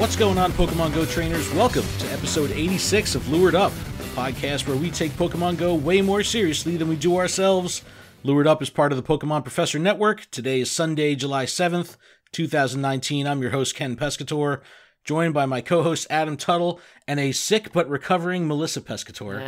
What's going on, Pokemon Go trainers? Welcome to episode 86 of Lured Up, a podcast where we take Pokemon Go way more seriously than we do ourselves. Lured Up is part of the Pokemon Professor Network. Today is Sunday, July 7th, 2019. I'm your host, Ken Pescatore, joined by my co-host, Adam Tuttle, and a sick but recovering Melissa Pescatore.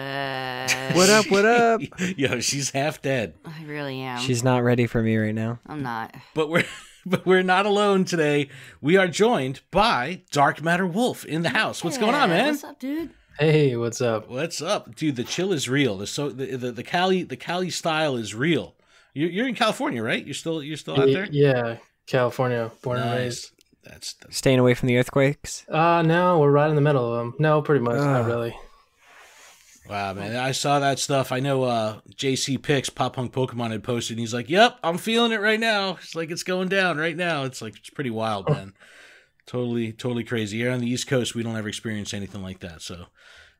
What up, what up? Yo, she's half dead. I really am. She's not ready for me right now. I'm not. But we're not alone today. We are joined by Dark Matter Wolf in the house. What's going on, man? What's up, dude? Hey, what's up? What's up, dude? The chill is real. The Cali style is real. You're in California, right? You're still out there? Yeah, California, born and raised. That's Staying away from the earthquakes? No, we're right in the middle of them. No, pretty much, not really. Wow, man. I saw that stuff. I know JC Picks, Pop Punk Pokemon, had posted, and he's like, yep, I'm feeling it right now. It's like it's going down right now. It's pretty wild, man. Totally crazy. Here on the East Coast, we don't ever experience anything like that. So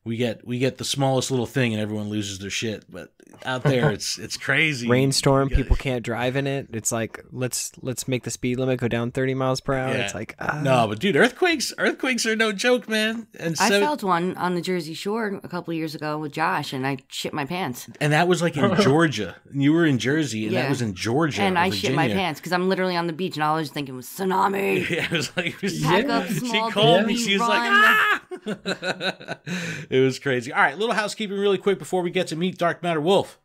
we get the smallest little thing and everyone loses their shit. But out there, it's crazy. Rainstorm, people can't drive in it. It's like, let's make the speed limit go down 30 miles per hour. Yeah. It's like, no, but dude, earthquakes are no joke, man. And I felt one on the Jersey Shore a couple of years ago with Josh, and I shit my pants. And that was like in Georgia. You were in Jersey, and that was in Georgia. And I shit my pants because I'm literally on the beach, and all I was thinking was tsunami. Yeah, it was like, Pack up small she called me. baby, She was like, ah! It was crazy. All right, little housekeeping really quick before we get to meet Dark Matter Wolf.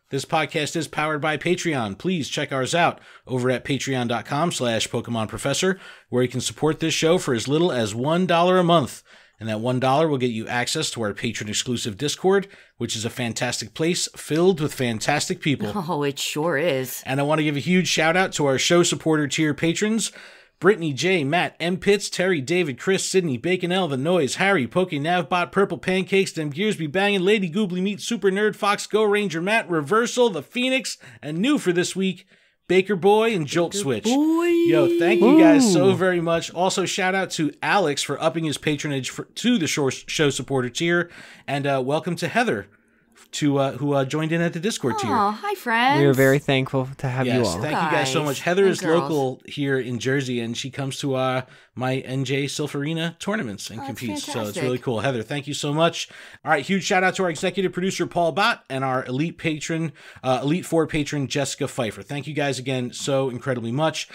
This podcast is powered by Patreon. Please check ours out over at patreon.com/Pokemon Professor, where you can support this show for as little as $1 a month. And that $1 will get you access to our patron-exclusive Discord, which is a fantastic place filled with fantastic people. Oh, it sure is. And I want to give a huge shout-out to our show supporter tier patrons, Brittany J, Matt, M. Pitts, Terry, David, Chris, Sydney, Bacon L, The Noise, Harry, Poke, Navbot, Purple Pancakes, Them Gears Be Bangin', Lady Goobly Meat, Super Nerd, Fox, Go Ranger, Matt, Reversal, The Phoenix, and new for this week, Baker Boy and Jolt Switch. Yo, thank you guys so very much. Also, shout out to Alex for upping his patronage to the show supporter tier, and welcome to Heather, who joined in at the Discord tier. Oh, hi, friends. We are very thankful to have you all. Thank you guys so much. Heather is girls. local here in Jersey, and she comes to my NJ Silpharina tournaments and competes. So it's really cool. Heather, thank you so much. All right, huge shout out to our executive producer, Paul Bhatt, and our Elite Four patron, Jessica Pfeiffer. Thank you guys again so incredibly much.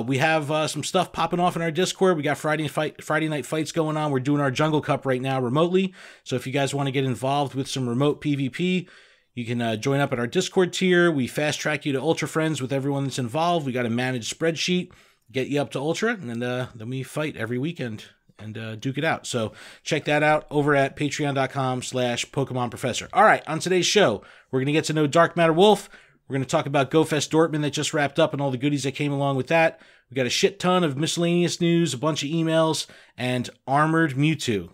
We have some stuff popping off in our Discord. We got Friday night fights going on. We're doing our Jungle Cup right now remotely. So if you guys want to get involved with some remote PvP, you can join up at our Discord tier. We fast track you to Ultra Friends with everyone that's involved. We got a managed spreadsheet, get you up to Ultra, and then we fight every weekend and duke it out. So check that out over at patreon.com/Pokemon Professor. All right, on today's show, we're going to get to know Dark Matter Wolf. We're going to talk about GO Fest Dortmund that just wrapped up and all the goodies that came along with that. We got a shit ton of miscellaneous news, a bunch of emails, and Armored Mewtwo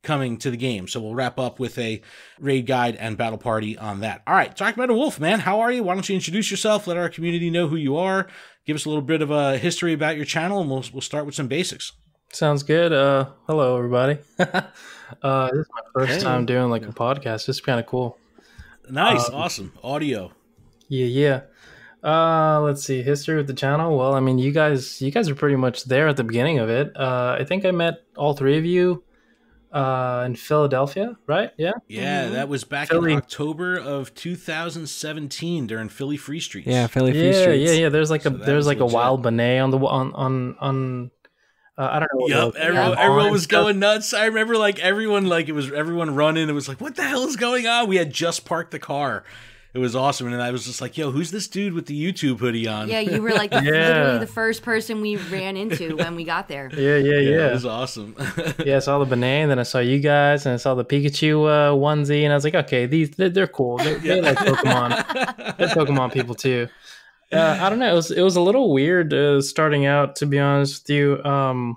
coming to the game. So we'll wrap up with a raid guide and battle party on that. All right, Dark Matter Wolf, man, how are you? Why don't you introduce yourself? Let our community know who you are. Give us a little bit of a history about your channel, and we'll start with some basics. Sounds good. Hello, everybody. This is my first time doing like a podcast. It's kind of cool. Nice, awesome. Audio. Yeah. Let's see. History with the channel. Well, I mean, you guys are pretty much there at the beginning of it. I think I met all three of you in Philadelphia, right? Yeah. Yeah, that was back in October of 2017 during Philly Free Streets. Yeah, Philly Free Streets. Yeah. There's like a wild benet on I don't know. Yep, everyone was going nuts. I remember everyone running. It was like, what the hell is going on? We had just parked the car. It was awesome, and I was just like, yo, who's this dude with the YouTube hoodie on? Yeah, you were like literally the first person we ran into when we got there. Yeah. It was awesome. Yeah, I saw the benet, and then I saw you guys, and I saw the Pikachu onesie, and I was like, okay, they're cool. They like Pokemon. They're Pokemon people too. I don't know. It was a little weird starting out, to be honest with you. I'm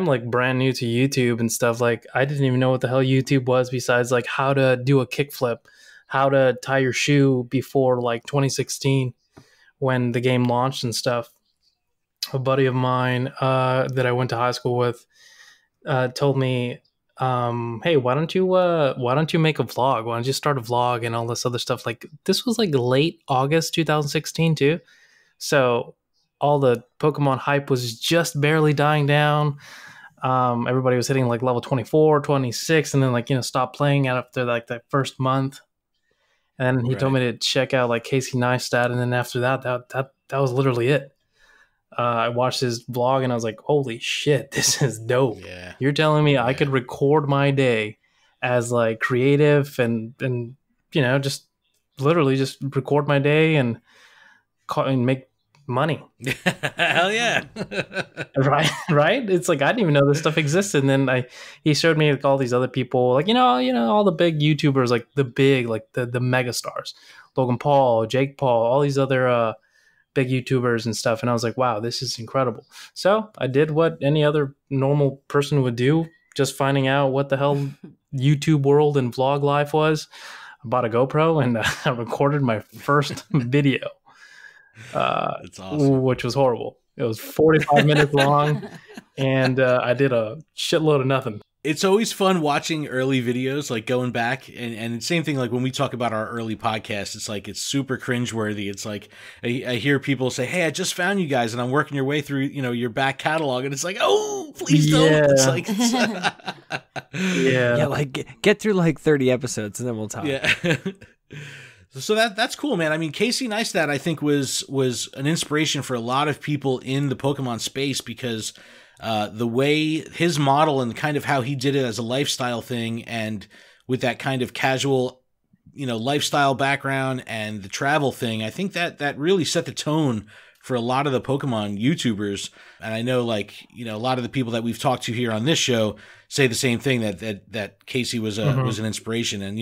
like brand new to YouTube and stuff. Like, I didn't even know what the hell YouTube was besides like how to do a kickflip, how to tie your shoe before like 2016 when the game launched and stuff. A buddy of mine that I went to high school with told me, hey, why don't you make a vlog? Why don't you start a vlog and all this other stuff? Like, this was like late August 2016 too. So all the Pokemon hype was just barely dying down. everybody was hitting like level 24, 26, and then like, stopped playing after like that first month. And then he told me to check out like Casey Neistat, and then after that was literally it. I watched his vlog and I was like, holy shit, this is dope. Yeah. You're telling me I could record my day as like creative and just literally just record my day and make money. Hell yeah. Right? It's like I didn't even know this stuff existed. And then he showed me like all these other people, like all the big YouTubers, like the big, like the mega stars, Logan Paul, Jake Paul, all these other big YouTubers and stuff. And I was like, wow, this is incredible. So I did what any other normal person would do, just finding out what the hell YouTube world and vlog life was. I bought a GoPro and I recorded my first video. That's awesome. Which was horrible. It was 45 minutes long, and I did a shitload of nothing. It's always fun watching early videos, like going back, and same thing like when we talk about our early podcasts, it's like it's super cringeworthy. It's like I hear people say, "Hey, I just found you guys, and I'm working your way through, your back catalog," and it's like, "Oh, please don't." It's like, yeah, like get through like 30 episodes, and then we'll talk. Yeah. So that's cool, man. I mean, Casey Neistat, I think, was an inspiration for a lot of people in the Pokemon space because the way his model and kind of how he did it as a lifestyle thing, and with that kind of casual, lifestyle background and the travel thing, I think that really set the tone for a lot of the Pokemon YouTubers. And I know, like, a lot of the people that we've talked to here on this show say the same thing, that Casey was was an inspiration. And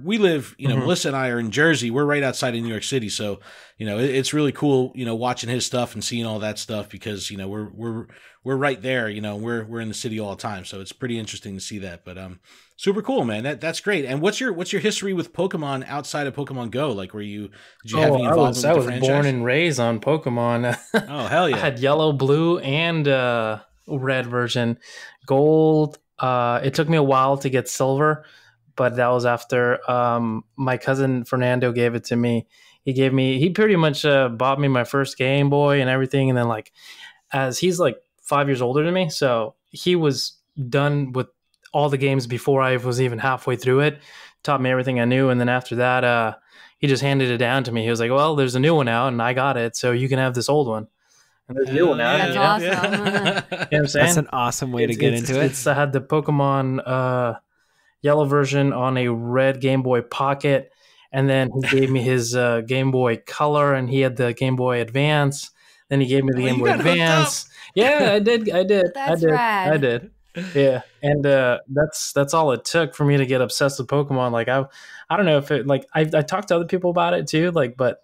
we live, Melissa and I are in Jersey. We're right outside of New York City, so it's really cool, watching his stuff and seeing all that stuff because we're right there. We're in the city all the time, so it's pretty interesting to see that. But super cool, man. That's great. And what's your history with Pokemon outside of Pokemon Go? Like, did you have any involvement with the franchise? I was born and raised on Pokemon. Oh, hell yeah! I had yellow, blue, and red version, gold. It took me a while to get silver, but that was after my cousin Fernando gave it to me. He pretty much bought me my first Game Boy and everything. And then like, as he's like 5 years older than me, so he was done with all the games before I was even halfway through it, taught me everything I knew. And then after that, he just handed it down to me. He was like, well, there's a new one out and I got it, so you can have this old one. And there's a new one out. That's awesome. You know what I'm saying? That's an awesome way to get into it. I had the Pokemon yellow version on a red Game Boy Pocket, and then he gave me his Game Boy Color, and he had the Game Boy Advance. Then he gave me the Game Boy Advance. Yeah, I did. That's rad. I did. Yeah, and that's all it took for me to get obsessed with Pokemon. Like I don't know if it like I talked to other people about it too. Like, but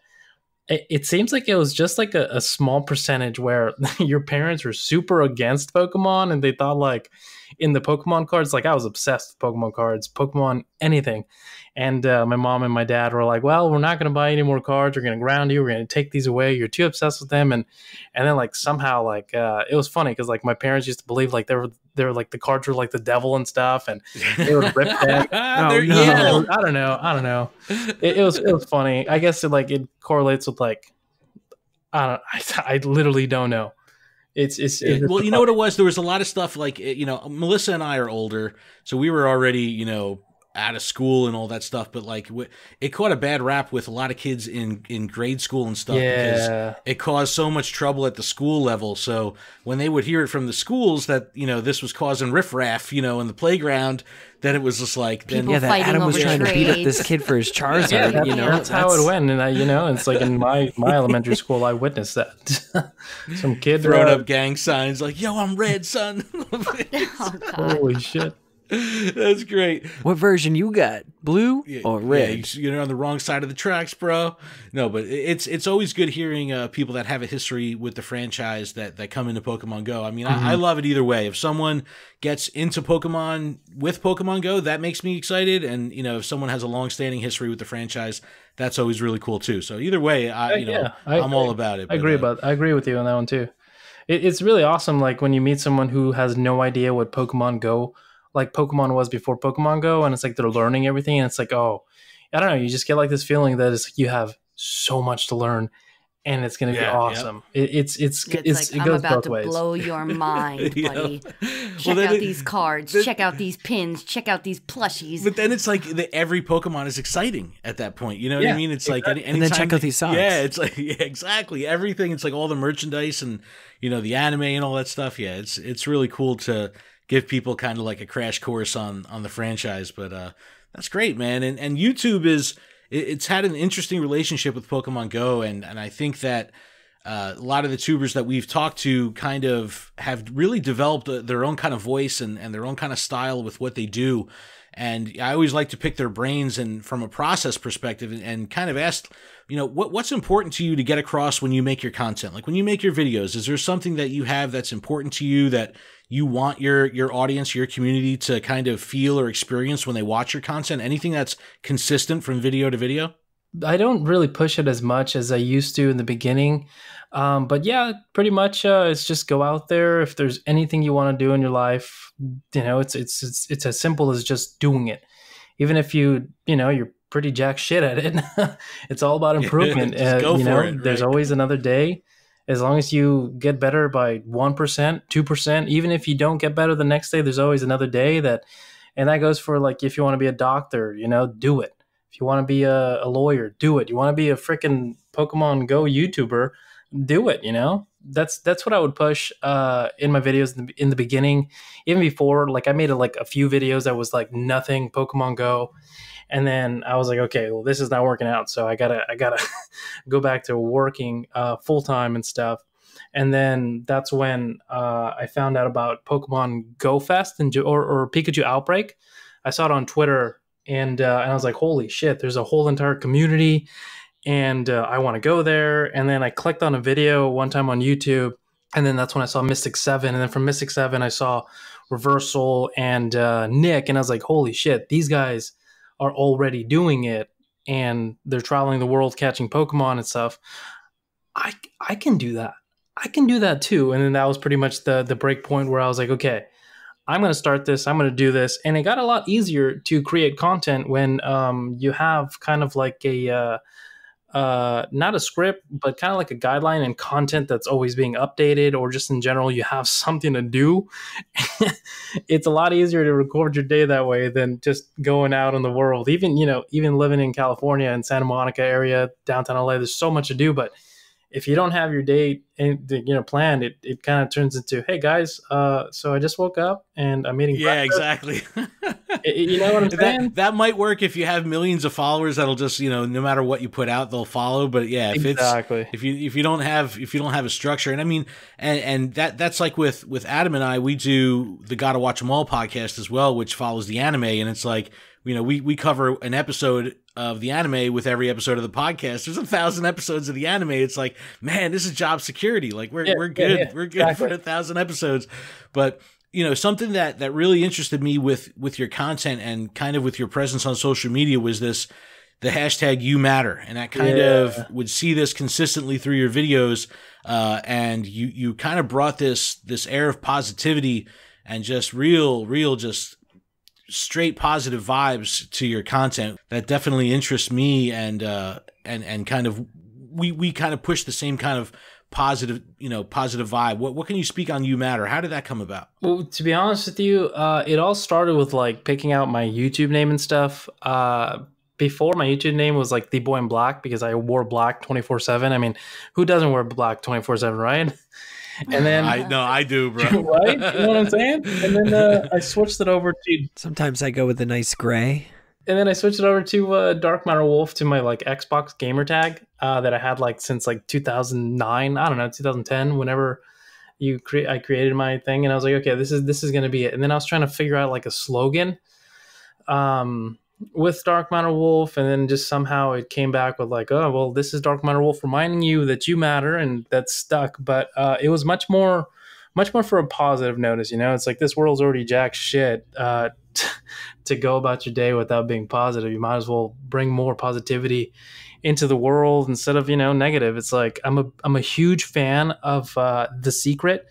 it seems like it was just like a small percentage where your parents were super against Pokemon, and they thought like in the Pokemon cards, like I was obsessed with Pokemon cards, Pokemon anything. And my mom and my dad were like, well, we're not going to buy any more cards. We're going to ground you. We're going to take these away. You're too obsessed with them. And then like somehow like it was funny because like my parents used to believe like they were like the cards were like the devil and stuff, and they would rip them. Yeah, I don't know. It was funny. I guess it correlates with like I literally don't know. It's well, you know what it was? There was a lot of stuff like Melissa and I are older, so we were already out of school and all that stuff, but like it caught a bad rap with a lot of kids in grade school and stuff because it caused so much trouble at the school level. So when they would hear it from the schools that this was causing riffraff in the playground, then it was just like that Adam was trying to beat up this kid for his Charizard. That's how it went. And it's like in my elementary school, I witnessed that. Some kid throwing up gang signs like, "Yo, I'm red, son." Oh, holy shit. That's great. What version you got? Blue or red? Yeah, you're on the wrong side of the tracks, bro. No, but it's always good hearing people that have a history with the franchise that come into Pokemon Go. I mean, I love it either way. If someone gets into Pokemon with Pokemon Go, that makes me excited. And if someone has a long-standing history with the franchise, that's always really cool too. So either way, I'm all about it. I agree with you on that one too. It's really awesome. Like when you meet someone who has no idea what Pokemon Go like Pokemon was before Pokemon Go, and it's like they're learning everything, and it's like, oh, I don't know, you just get like this feeling that it's like you have so much to learn, and it's going to be awesome. Yep. It I'm goes about both to ways. blow your mind, buddy. Check out these cards. Check out these pins. Check out these plushies. But then it's like every Pokemon is exciting at that point. You know what I mean? It's like anytime, and then check out these socks. Yeah, it's like exactly everything. It's like all the merchandise and the anime and all that stuff. Yeah, it's really cool to give people kind of like a crash course on the franchise. But that's great, man. And YouTube it's had an interesting relationship with Pokemon Go, and I think that a lot of the tubers that we've talked to kind of have really developed their own kind of voice and their own kind of style with what they do. And I always like to pick their brains and from a process perspective and kind of ask, what's important to you to get across when you make your content? Like when you make your videos, is there something that you have that's important to you that you want your audience, your community to kind of feel or experience when they watch your content? Anything that's consistent from video to video? I don't really push it as much as I used to in the beginning. But yeah, pretty much it's just go out there. If there's anything you want to do in your life, it's as simple as just doing it. Even if you're pretty jack shit at it, it's all about improvement. Just go for it. There's always another day. As long as you get better by 1%, 2%, even if you don't get better the next day, there's always another day and that goes for like, if you want to be a doctor, do it. If you want to be a lawyer, do it. You want to be a freaking Pokemon Go YouTuber, do it. That's what I would push in my videos in the beginning, even before. Like I made a few videos that was like nothing Pokemon Go, and then I was like, okay, well this is not working out, so I gotta go back to working full time and stuff. And then that's when I found out about Pokemon GO Fest or Pikachu Outbreak. I saw it on Twitter. And I was like, holy shit, there's a whole entire community and I want to go there. And then I clicked on a video one time on YouTube. And then that's when I saw Mystic 7. And then from Mystic 7, I saw Reversal and Nick. And I was like, holy shit, these guys are already doing it. And they're traveling the world catching Pokemon and stuff. I can do that. I can do that too. And then that was pretty much the break point where I was like, okay, I'm going to start this. I'm going to do this. And it got a lot easier to create content when you have kind of like a, not a script, but kind of like a guideline and content that's always being updated, or just in general, you have something to do. It's a lot easier to record your day that way than just going out in the world. Even living in California and Santa Monica area, downtown LA, there's so much to do, but if you don't have your day, planned, it kind of turns into, hey guys, so I just woke up and I'm eating breakfast. Exactly. You know what I'm saying? That might work if you have millions of followers that'll just, no matter what you put out, they'll follow. But yeah, if you don't have a structure, and I mean, and that's like with Adam and I, we do the Gotta Watch 'Em All podcast as well, which follows the anime, and it's like, we cover an episode of the anime with every episode of the podcast. There's 1,000 episodes of the anime. It's like, man, this is job security. Like we're good. Yeah, we're good exactly. For 1,000 episodes. But something that really interested me with your content and kind of with your presence on social media was the hashtag You Matter, and I kind of would see this consistently through your videos. And you kind of brought this air of positivity and just real just straight positive vibes to your content that definitely interests me, and kind of we kind of push the same kind of positive vibe. What can you speak on You Matter? How did that come about? Well, to be honest with you, it all started with like picking out my YouTube name and stuff. Before, my YouTube name was like The Boy in Black because I wore black 24/7. I mean, who doesn't wear black 24/7, right? And then I do, bro. Right? You know what I'm saying? And then I switched it over to. Sometimes I go with a nice gray. And then I switched it over to Dark Matter Wolf, to my like Xbox gamer tag that I had like since like 2009. I don't know, 2010. Whenever I created my thing, and I was like, okay, this is gonna be it. And then I was trying to figure out like a slogan. With Dark Matter Wolf, and then just somehow it came back with like, oh, well, this is Dark Matter Wolf reminding you that you matter, and that stuck. But it was much more for a positive notice, It's like this world's already jack shit. To go about your day without being positive, you might as well bring more positivity into the world instead of negative. It's like I'm a huge fan of The Secret.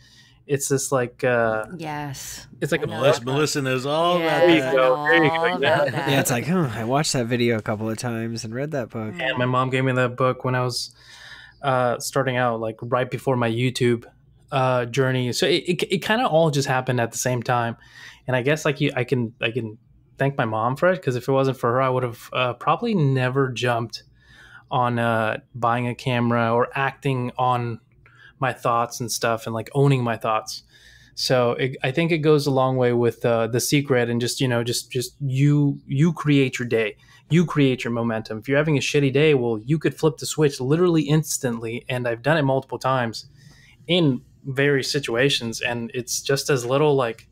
It's this like yes, it's like Melissa knows all about that. There you go. Yeah, it's like, I watched that video a couple of times and read that book. And my mom gave me that book when I was starting out like right before my YouTube journey. So it kind of all just happened at the same time. And I guess like I can thank my mom for it, because if it wasn't for her, I would have probably never jumped on buying a camera or acting on my thoughts and stuff, and like owning my thoughts. So I think it goes a long way with the secret, and just you create your day, you create your momentum. If you're having a shitty day, well, you could flip the switch literally instantly, and I've done it multiple times in various situations, and it's just as little like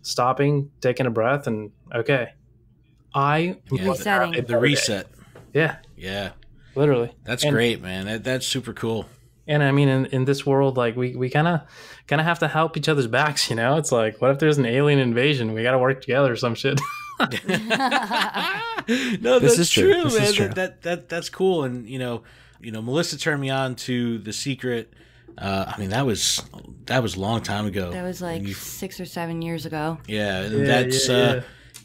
stopping, taking a breath, and okay, resetting. The reset. Yeah, literally. That's great, man. That's super cool. And I mean, in this world, like we kind of have to help each other's backs, you know? It's like, what if there's an alien invasion? We got to work together or some shit. No, that's true, man. That's cool. And Melissa turned me on to The Secret. I mean, that was a long time ago. That was like 6 or 7 years ago. Yeah, and that's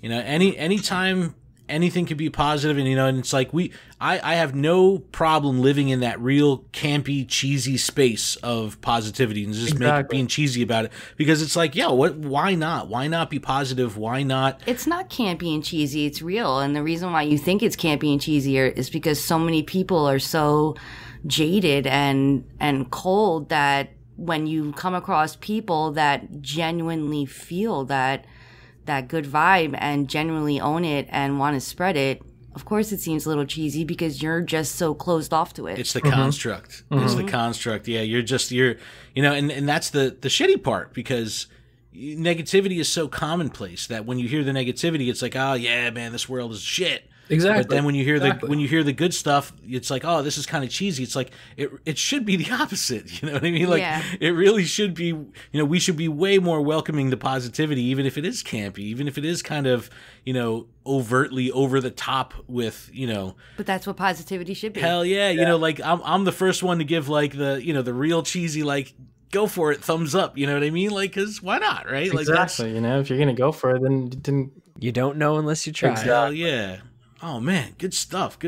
anytime anything can be positive, and and it's like I have no problem living in that real campy, cheesy space of positivity and just being cheesy about it, because it's like, why not be positive? Why not? It's not campy and cheesy, it's real. And the reason why you think it's campy and cheesier is because so many people are so jaded and cold that when you come across people that genuinely feel that good vibe and genuinely own it and want to spread it, of course it seems a little cheesy because you're just so closed off to it. It's the construct. It's the construct. Yeah, you're and that's the shitty part, because negativity is so commonplace that when you hear the negativity, it's like, oh yeah, man, this world is shit. Exactly. But then when you hear the good stuff, it's like, oh, this is kind of cheesy. It's like it should be the opposite. You know what I mean? Like it really should be. We should be way more welcoming to positivity, even if it is campy, even if it is kind of overtly over the top with But that's what positivity should be. Hell yeah. Like I'm the first one to give like the the real cheesy like, go for it, thumbs up. You know what I mean? Like, because why not, right? Like, exactly. If you're gonna go for it, then you don't know unless you try. Hell yeah. Oh man, good stuff.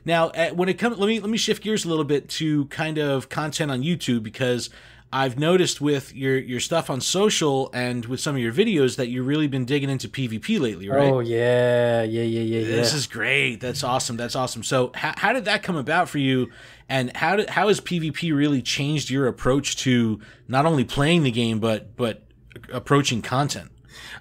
Now, when it comes, let me shift gears a little bit to kind of content on YouTube, because I've noticed with your stuff on social and with some of your videos that you've really been digging into PvP lately, right? Oh yeah. This is great. That's awesome. So, how did that come about for you? And how has PvP really changed your approach to not only playing the game but approaching content?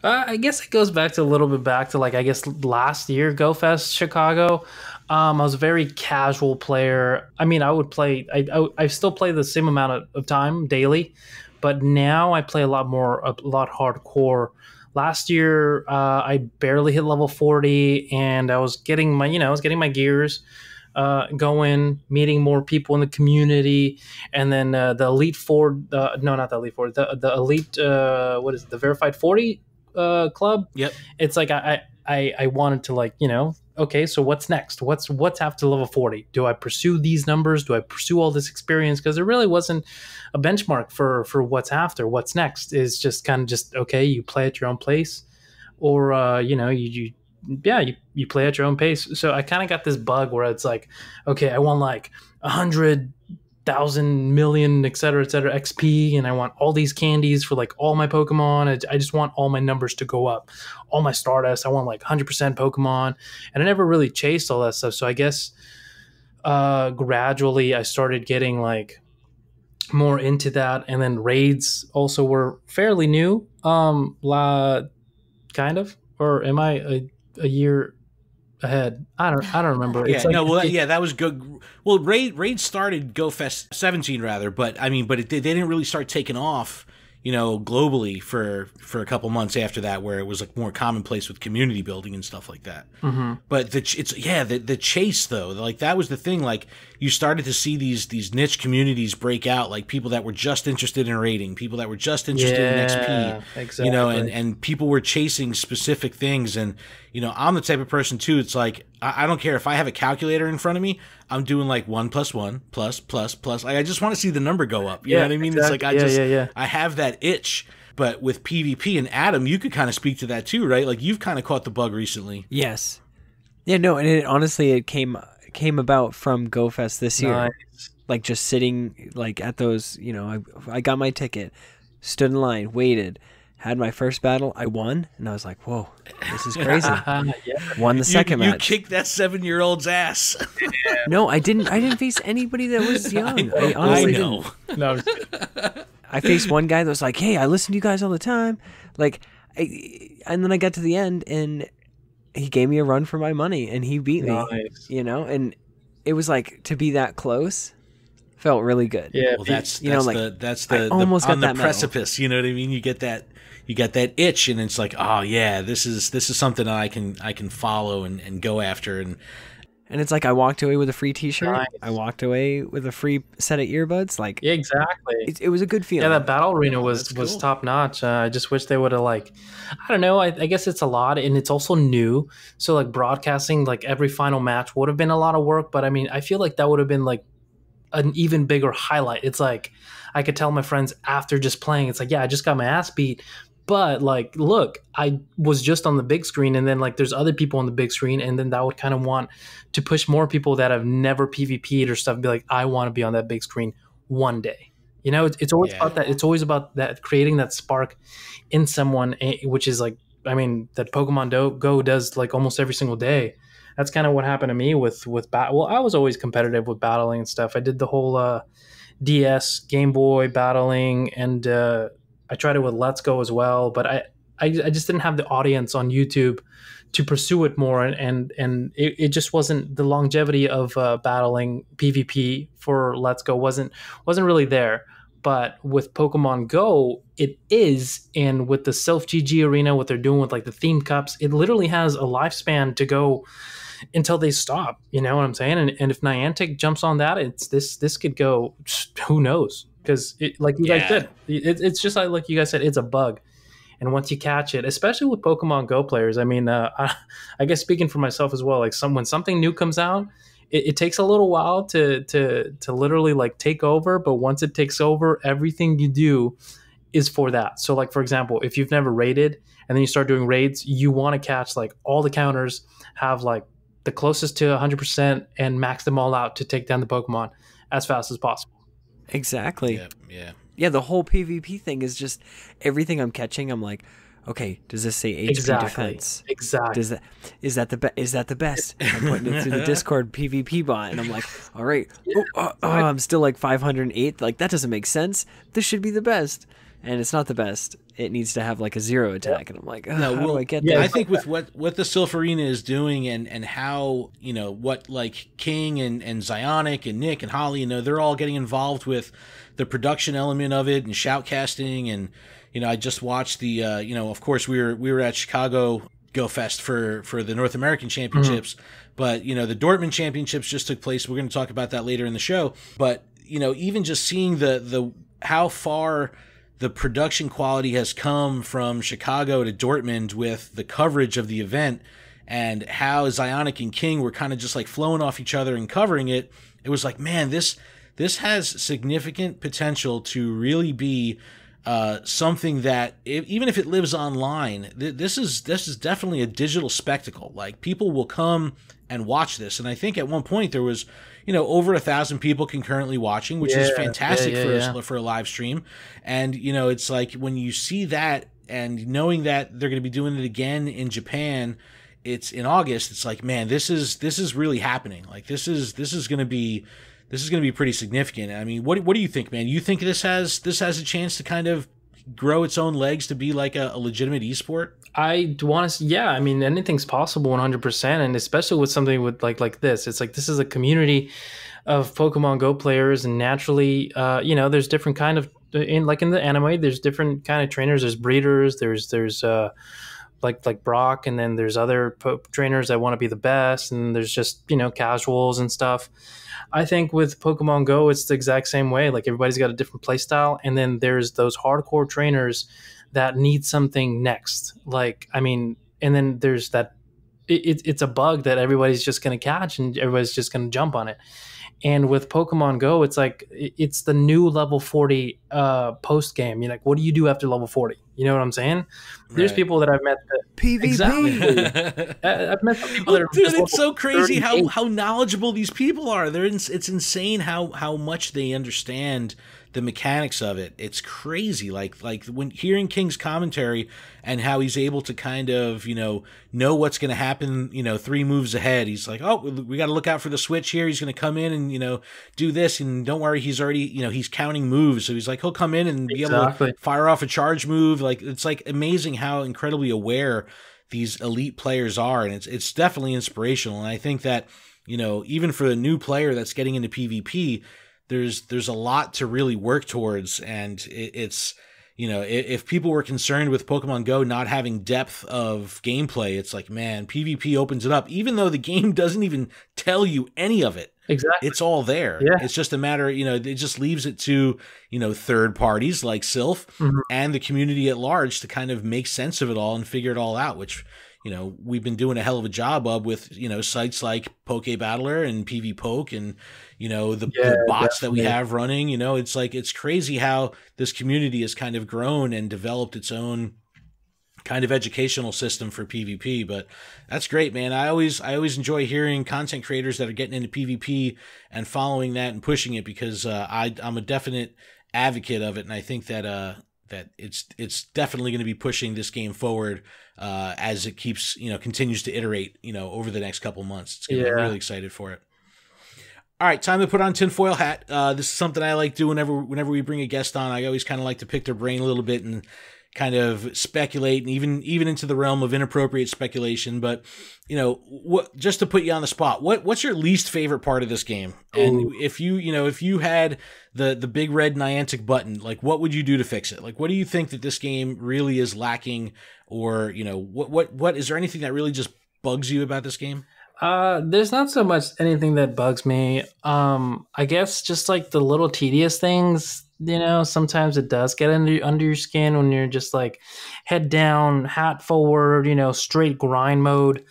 I guess it goes back to a little bit back to like, I guess last year, GO Fest Chicago. I was a very casual player. I mean, I would play, I still play the same amount of time daily, but now I play a lot hardcore. Last year, I barely hit level 40, and I was getting my gears going, meeting more people in the community, and then the Elite Four, not the Elite Four, the Elite, what is it, the Verified 40 club? Yep. It's like I wanted to, like, okay, so what's next? What's after level 40? Do I pursue these numbers? Do I pursue all this experience? Because there really wasn't a benchmark for what's after. What's next is just kind of just, okay, you play at your own pace, or you play at your own pace. So I kind of got this bug where it's like, okay, I want like 100,000 million, et cetera, XP, and I want all these candies for like all my Pokemon. I just want all my numbers to go up, all my Stardust. I want like 100% Pokemon, and I never really chased all that stuff. So I guess gradually I started getting like more into that, and then raids also were fairly new, kind of, or am I a year ahead? I don't remember. Yeah, that was good. Well, Raid started Go Fest 17 rather, but I mean, they didn't really start taking off, globally for a couple months after that, where it was like more commonplace with community building and stuff like that. Mm-hmm. But the chase though, like that was the thing. Like you started to see these niche communities break out, like people that were just interested in raiding, people that were just interested in XP, exactly. And people were chasing specific things. And I'm the type of person too. It's like I don't care if I have a calculator in front of me. I'm doing like 1 + 1 +++. Like I just want to see the number go up. You know what I mean? Exactly. It's like I have that itch. But with PvP, and Adam, you could kind of speak to that too, right? Like you've kind of caught the bug recently. Yes. Yeah. No. And honestly, it came about from Go Fest this year. Nice. like just sitting like at those, I got my ticket, stood in line, waited, had my first battle, I won, and I was like, whoa, this is crazy. Won the second match. You kicked that 7-year-old's ass. No, I didn't face anybody that was young. I honestly didn't. No, I faced one guy that was like, hey, I listen to you guys all the time. Like, and then I got to the end, and he gave me a run for my money, and he beat me. Nice. And it was like, to be that close felt really good. Yeah, well, that's I almost got on the that precipice. You know what I mean? You get that itch, and it's like, oh yeah, this is something that I can follow and go after, and it's like I walked away with a free T-shirt. Nice. I walked away with a free set of earbuds. Like, yeah, exactly. It was a good feeling. Yeah, that battle arena was cool. top notch. I just wish they would have I don't know. I guess it's a lot, and it's also new. So like broadcasting like every final match would have been a lot of work. But I mean, I feel like that would have been like an even bigger highlight. It's like I could tell my friends after just playing. It's like, yeah, I just got my ass beat. But like, look, I was just on the big screen, and then like there's other people on the big screen, and then that would kind of want to push more people that have never PvP'd or stuff, be like, I want to be on that big screen one day. It's always about that. It's always about that, creating that spark in someone, which is like, I mean, that Pokemon Go does like almost every single day. That's kind of what happened to me with battle. Well, I was always competitive with battling and stuff. I did the whole DS, Game Boy battling, and I tried it with Let's Go as well, but I just didn't have the audience on YouTube to pursue it more, and it just wasn't, the longevity of battling PvP for Let's Go wasn't really there. But with Pokemon Go, it is, and with the Self GG arena, what they're doing with like the themed cups, it literally has a lifespan to go until they stop. You know what I'm saying? And if Niantic jumps on that, it's this could go, who knows? Because like you guys said, it's just like you guys said, it's a bug. And once you catch it, especially with Pokemon Go players, I mean, I guess speaking for myself as well, like when something new comes out, it takes a little while to literally like take over. But once it takes over, everything you do is for that. So like, for example, if you've never raided and then you start doing raids, you want to catch like all the counters, have like the closest to 100% and max them all out to take down the Pokemon as fast as possible. Exactly. Yeah. The whole PvP thing is just everything I'm catching. I'm like, okay, does this say HP defense? Exactly. Is that the best? I'm putting it through the Discord PvP bot, and I'm like, all right, I'm still like 508. Like, that doesn't make sense. This should be the best, and it's not the best. It needs to have like a 0 attack, and I'm like, how do I get that? I think with what the Sylph Arena is doing, and how, what like King and Zionic and Nick and Holly, they're all getting involved with the production element of it and shoutcasting, and I just watched the of course we were at Chicago GO Fest for the North American Championships, but the Dortmund Championships just took place. We're going to talk about that later in the show, but even just seeing the how far the production quality has come from Chicago to Dortmund with the coverage of the event, and how Zionic and King were kind of just like flowing off each other and covering it. It was like, man, this has significant potential to really be something that, even if it lives online, this is definitely a digital spectacle. Like, people will come and watch this, and I think at one point there was over 1,000 people concurrently watching, which is fantastic for a live stream. And it's like, when you see that and knowing that they're going to be doing it again in Japan, it's in August, it's like, man, this is really happening. Like, this is going to be pretty significant. I mean, what do you think, man? You think this has a chance to kind of grow its own legs to be like a legitimate esport? I want to, I mean, anything's possible 100%, and especially with something with like this. It's like, this is a community of Pokemon Go players, and naturally, there's different kind of, in the anime, there's different kind of trainers. There's breeders, there's like Brock, and then there's other trainers that want to be the best, and there's just casuals and stuff. I think with Pokemon Go, it's the exact same way. Like, everybody's got a different play style, and then there's those hardcore trainers that need something next. Like, I mean, and then there's that, it's a bug that everybody's just going to catch, and everybody's just going to jump on it. And with Pokemon Go, it's like, it's the new level 40 post game. You're like, what do you do after level 40? You know what I'm saying? There's people that I've met that PvP. Exactly. I've met some people that are dude, it's so crazy 38. how knowledgeable these people are. It's insane how much they understand the mechanics of it. It's crazy. Like when hearing King's commentary and how he's able to kind of, know what's going to happen, 3 moves ahead. He's like, oh, we got to look out for the switch here. He's going to come in and, do this. And don't worry, he's already, he's counting moves. So he's like, he'll come in and be able to fire off a charge move. Like, it's like amazing how incredibly aware these elite players are. And it's definitely inspirational. And I think that, even for a new player that's getting into PvP, there's a lot to really work towards, and it's if people were concerned with Pokemon Go not having depth of gameplay, it's like, man, PvP opens it up, even though the game doesn't even tell you any of it. Exactly, it's all there. It's just a matter, it just leaves it to third parties like Sylph and the community at large to kind of make sense of it all and figure it all out, which we've been doing a hell of a job of with, sites like PokeBattler and PvPoke and, the bots that we have running. It's like, it's crazy how this community has kind of grown and developed its own kind of educational system for PvP. But that's great, man. I always enjoy hearing content creators that are getting into PvP and following that and pushing it, because I'm a definite advocate of it. And I think that, that it's definitely going to be pushing this game forward as it keeps, continues to iterate, over the next couple months. It's gonna be really excited for it. All right, time to put on tinfoil hat. This is something I like doing whenever we bring a guest on. I always kind of like to pick their brain a little bit and kind of speculate, and even into the realm of inappropriate speculation. But just to put you on the spot, what's your least favorite part of this game? And if you had the big red Niantic button, like, what would you do to fix it? Like, what do you think that this game really is lacking, or what is there anything that really just bugs you about this game? There's not so much anything that bugs me. I guess just like the little tedious things, sometimes it does get under your skin when you're just like head down, hat forward, straight grind mode.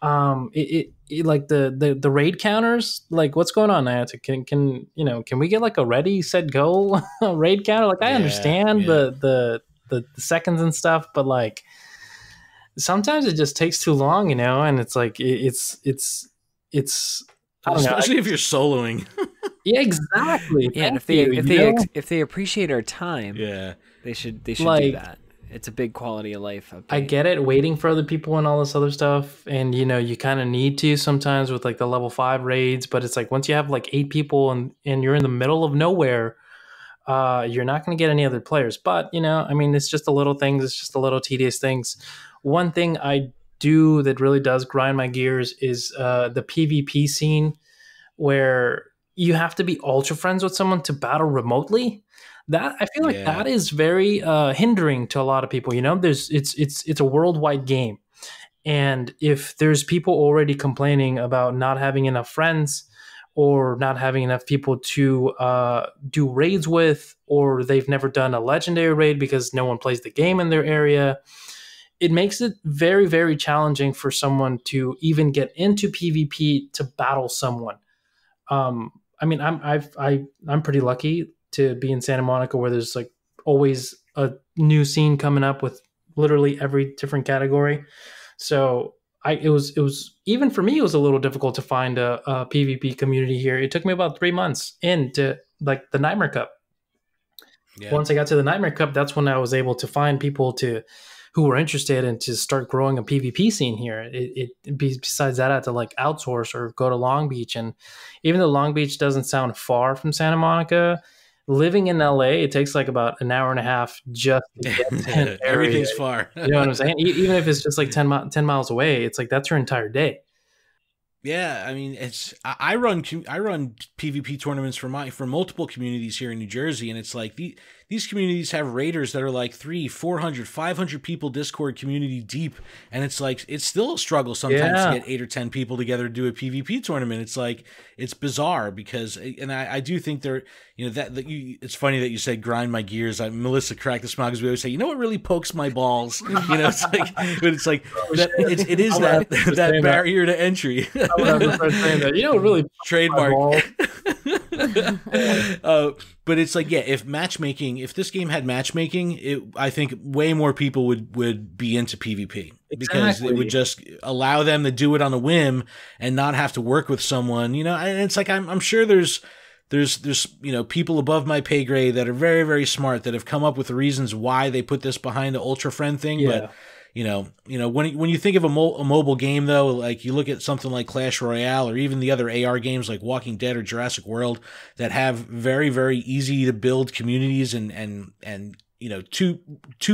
It like the raid counters, like, what's going on, Niantic? Can we get like a ready, set, go raid counter? Like, I understand the seconds and stuff, but like, sometimes it just takes too long, and it's like it's especially if you're soloing. Yeah, exactly. Yeah, and if they appreciate our time, they should like, do that. It's a big quality of life update. I get it, waiting for other people and all this other stuff, and you kind of need to sometimes with like the level 5 raids, but it's like once you have like 8 people and you're in the middle of nowhere, you're not going to get any other players. But it's just the little things, it's just the little tedious things. One thing I do that really does grind my gears is the PvP scene, where you have to be ultra friends with someone to battle remotely. That, I feel like that is very hindering to a lot of people. It's a worldwide game, and if there's people already complaining about not having enough friends or not having enough people to do raids with, or they've never done a legendary raid because no one plays the game in their area, it makes it very, very challenging for someone to even get into PvP to battle someone. I'm pretty lucky to be in Santa Monica, where there's like always a new scene coming up with literally every different category. So it was even for me, it was a little difficult to find a PvP community here. It took me about 3 months into like the Nightmare Cup. Yeah. Once I got to the Nightmare Cup, that's when I was able to find people who were interested and to start growing a PvP scene here. Besides that, I had to like outsource or go to Long Beach. And even though Long Beach doesn't sound far from Santa Monica, living in LA, it takes like about an hour and a half just to get to an area. Everything's far. You know what I'm saying? Even if it's just like 10 miles away, it's like that's your entire day. Yeah, I mean, I run PvP tournaments for multiple communities here in New Jersey, and it's like these communities have raiders that are like 300, 400, 500 people Discord community deep, and it's like it's still a struggle sometimes to get 8 or 10 people together to do a PvP tournament. It's like it's bizarre because, and I do think there, it's funny that you said grind my gears. Melissa cracked the smile because we always say, what really pokes my balls, it's like, but it's like it is that barrier to entry. I would have to start saying that. Really trademark. But it's like, yeah, if this game had matchmaking, I think way more people would be into PvP because it would just allow them to do it on a whim and not have to work with someone, you know. And it's like, I'm sure there's you know, people above my pay grade that are very, very smart that have come up with reasons why they put this behind the Ultra Friend thing. Yeah. But you know, when you think of a mobile game though, like you look at something like Clash Royale or even the other AR games like Walking Dead or Jurassic World that have very, very easy to build communities and you know, two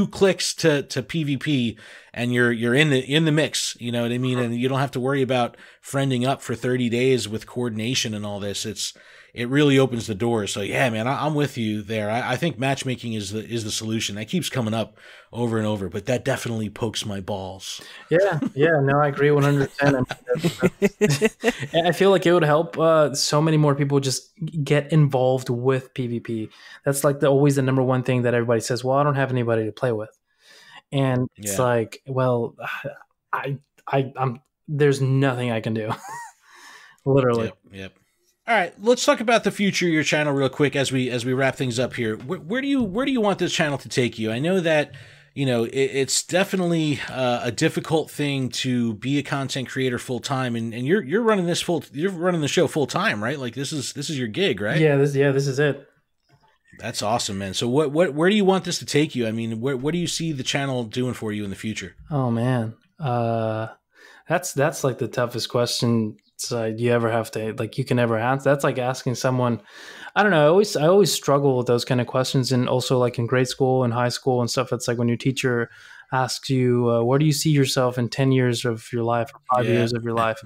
clicks to PvP and you're in the mix, you know what I mean? And you don't have to worry about friending up for 30 days with coordination and all this. It really opens the door. So yeah, man, I'm with you there. I think matchmaking is the solution. That keeps coming up over and over, but that definitely pokes my balls. Yeah, no, I agree 100%. I feel like it would help so many more people just get involved with PvP. That's like always the number one thing that everybody says. Well, I don't have anybody to play with, and it's like, well, I'm there's nothing I can do, literally. Yep. All right, let's talk about the future of your channel real quick as we wrap things up here. Where do you want this channel to take you? I know that, you know, it's definitely a difficult thing to be a content creator full time, and you're running the show full time, right? Like this is your gig, right? Yeah, this is it. That's awesome, man. So where do you want this to take you? I mean, what do you see the channel doing for you in the future? Oh man, that's like the toughest question. You ever have to, like, you can never answer. That's like asking someone, I don't know. I always struggle with those kind of questions. And also like in grade school and high school and stuff, it's like when your teacher asks you, where do you see yourself in 10 years of your life or 5 years of your life?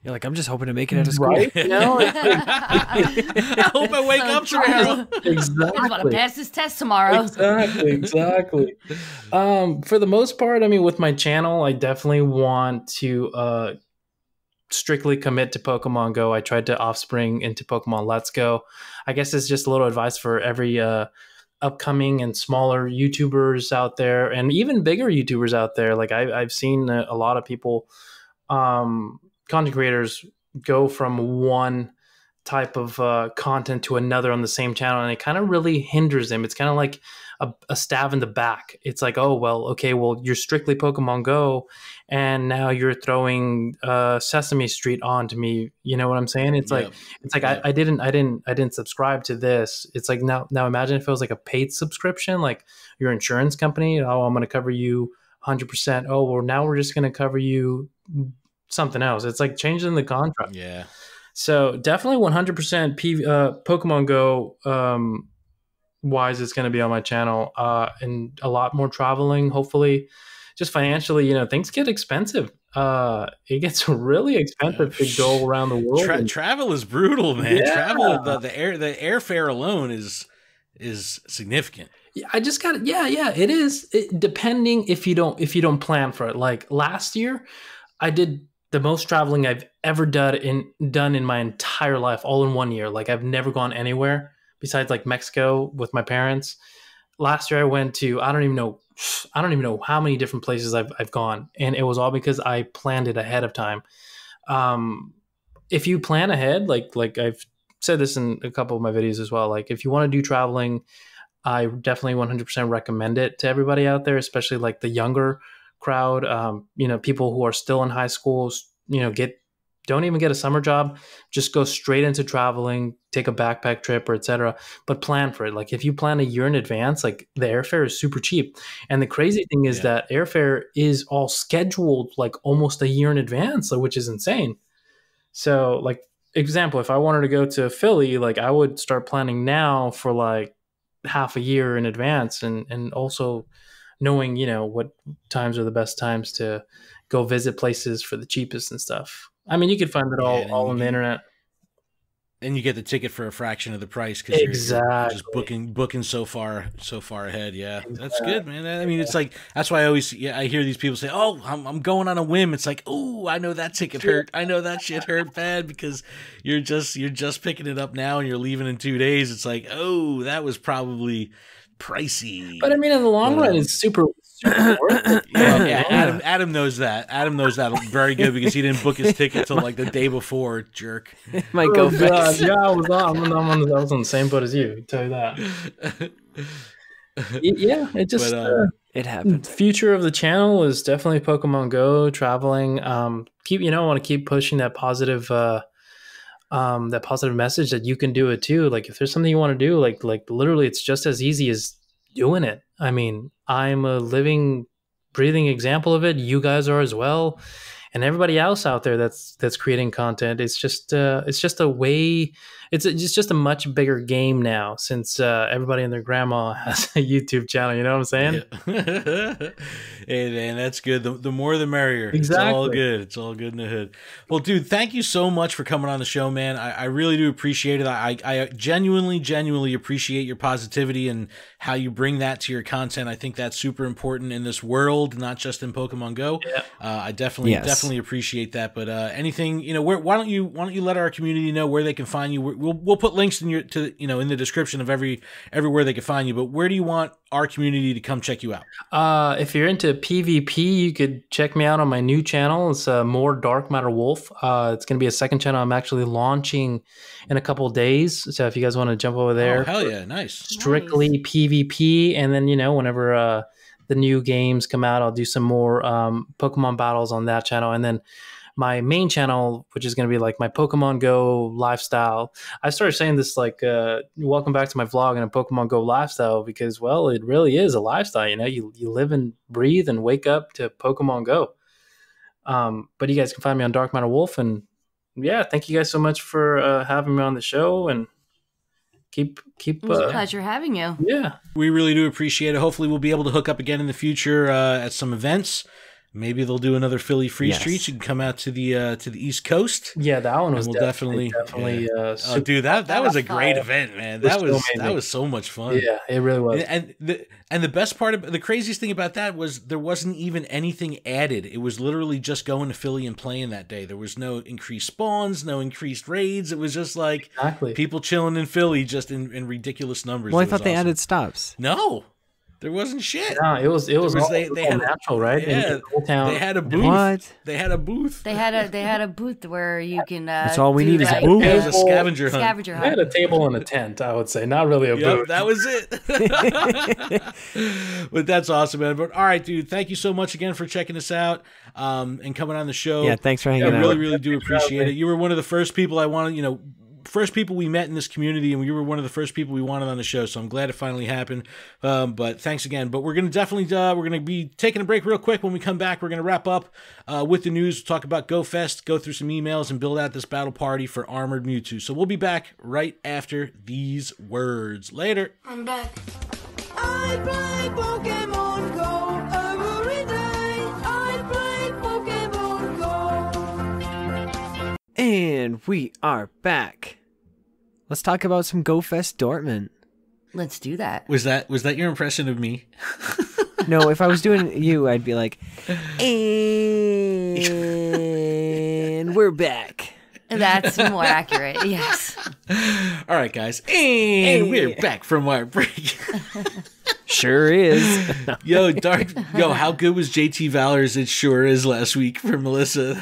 You're like, I'm just hoping to make it out of school. Right? You know? I hope I wake up tomorrow. Exactly. I just want to pass this test tomorrow. Exactly. For the most part, I mean, with my channel, I definitely want to strictly commit to Pokemon Go. I tried to offspring into Pokemon Let's Go. I guess it's just a little advice for every upcoming and smaller YouTubers out there, and even bigger YouTubers out there. Like I've seen a lot of people, content creators, go from one type of content to another on the same channel, and it kind of really hinders them. It's kind of like a stab in the back. It's like, oh, well, okay, well, you're strictly Pokemon Go, and now you're throwing Sesame Street onto me. You know what I'm saying? It's like, I didn't subscribe to this. It's like, now imagine if it was like a paid subscription, like your insurance company. Oh, I'm going to cover you 100%. Oh, well, now we're just going to cover you something else. It's like changing the contract. Yeah. So definitely 100% Pokemon Go wise is going to be on my channel, and a lot more traveling. Hopefully, just financially, you know, things get expensive. It gets really expensive to go around the world. Travel is brutal, man. Yeah. Travel, the airfare alone is significant. I just got it. Yeah, it is. Depending if you don't plan for it. Like last year, I did the most traveling I've ever done in my entire life, all in 1 year. Like I've never gone anywhere besides like Mexico with my parents. Last year I went to, I don't even know how many different places I've gone. And it was all because I planned it ahead of time. If you plan ahead, like I've said this in a couple of my videos as well, like if you want to do traveling, I definitely 100% recommend it to everybody out there, especially like the younger crowd, you know, people who are still in high schools, you know, don't even get a summer job, just go straight into traveling, take a backpack trip or etc. But plan for it. Like if you plan a year in advance, like the airfare is super cheap. And the crazy thing is that airfare is all scheduled like almost a year in advance, which is insane. So like example, if I wanted to go to Philly, like I would start planning now for like half a year in advance, and also knowing, you know, what times are the best times to go visit places for the cheapest and stuff. I mean, you could find it all on the internet. And you get the ticket for a fraction of the price because you're just booking so far ahead. Yeah, that's good, man. I mean, it's like, that's why I hear these people say, "Oh, I'm going on a whim." It's like, "Oh, I know that ticket hurt. I know that shit hurt bad," because you're just picking it up now and you're leaving in 2 days. It's like, oh, that was probably pricey. But I mean, in the long run, it's super super worth it. Adam knows that. Adam knows that very good because he didn't book his ticket till like the day before. Jerk. Might go fast. Yeah, I was on the same boat as you. I tell you that. Yeah, it just it happened. Future of the channel is definitely Pokemon Go, traveling. I want to keep pushing that positive message that you can do it too. Like if there's something you want to do, like literally, it's just as easy as doing it. I mean, I'm a living, breathing example of it. You guys are as well, and everybody else out there that's creating content. It's just a way. It's just a much bigger game now since everybody and their grandma has a YouTube channel. You know what I'm saying? Yeah. Hey man, that's good. The more the merrier. Exactly. It's all good. It's all good in the hood. Well, dude, thank you so much for coming on the show, man. I really do appreciate it. I genuinely appreciate your positivity and how you bring that to your content. I think that's super important in this world, not just in Pokemon Go. Yeah. I definitely appreciate that. But anything, why don't you let our community know where they can find you? We'll put links in the description of everywhere they can find you. But where do you want our community to come check you out? If you're into PvP, you could check me out on my new channel. It's More Dark Matter Wolf. It's going to be a second channel I'm actually launching in a couple of days. So if you guys want to jump over there. Oh, hell yeah. Nice. Strictly PvP. And then, whenever the new games come out, I'll do some more Pokemon battles on that channel. And then my main channel, which is going to be like my Pokemon Go lifestyle. I started saying this like, welcome back to my vlog and a Pokemon Go lifestyle because, well, it really is a lifestyle. You live and breathe and wake up to Pokemon Go. But you guys can find me on Dark Matter Wolf. And yeah, thank you guys so much for having me on the show and keep it was a pleasure having you. Yeah. We really do appreciate it. Hopefully we'll be able to hook up again in the future at some events. Maybe they'll do another Philly Free Streets. You can come out to the East Coast. Yeah, that one was definitely. Yeah. Oh, dude, that was a great event, man. That was so much fun. Yeah, it really was. And the best part the craziest thing about that was there wasn't even anything added. It was literally just going to Philly and playing that day. There was no increased spawns, no increased raids. It was just like people chilling in Philly just in ridiculous numbers. Well, I thought they added stops. No. There wasn't shit. No, it was they had natural, right? Yeah, Town. they had a booth. What? They had a booth. They had a booth where you can. That's all we need is a booth. It was a scavenger hunt. Scavenger hunt. They had a table and a tent. I would say, not really a booth. That was it. But that's awesome, man. But all right, dude. Thank you so much again for checking us out and coming on the show. Yeah, thanks for hanging out. I really do appreciate it. You were one of the first people I wanted. First people we met in this community, and you were one of the first people we wanted on the show, so I'm glad it finally happened. But thanks again. But we're going to definitely we're going to be taking a break real quick. When we come back, we're going to wrap up with the news, talk about Go Fest, go through some emails, and build out this battle party for Armored Mewtwo. So we'll be back right after these words. Later. I'm back. I play Pokemon Go every day. I play Pokemon Go. And we are back. Let's talk about some Go Fest Dortmund. Let's do that. Was that your impression of me? No, if I was doing you, I'd be like, and we're back. That's more accurate, yes. All right, guys. And we're back from our break. Sure is. Yo, how good was JT Valor's It Sure Is last week for Melissa?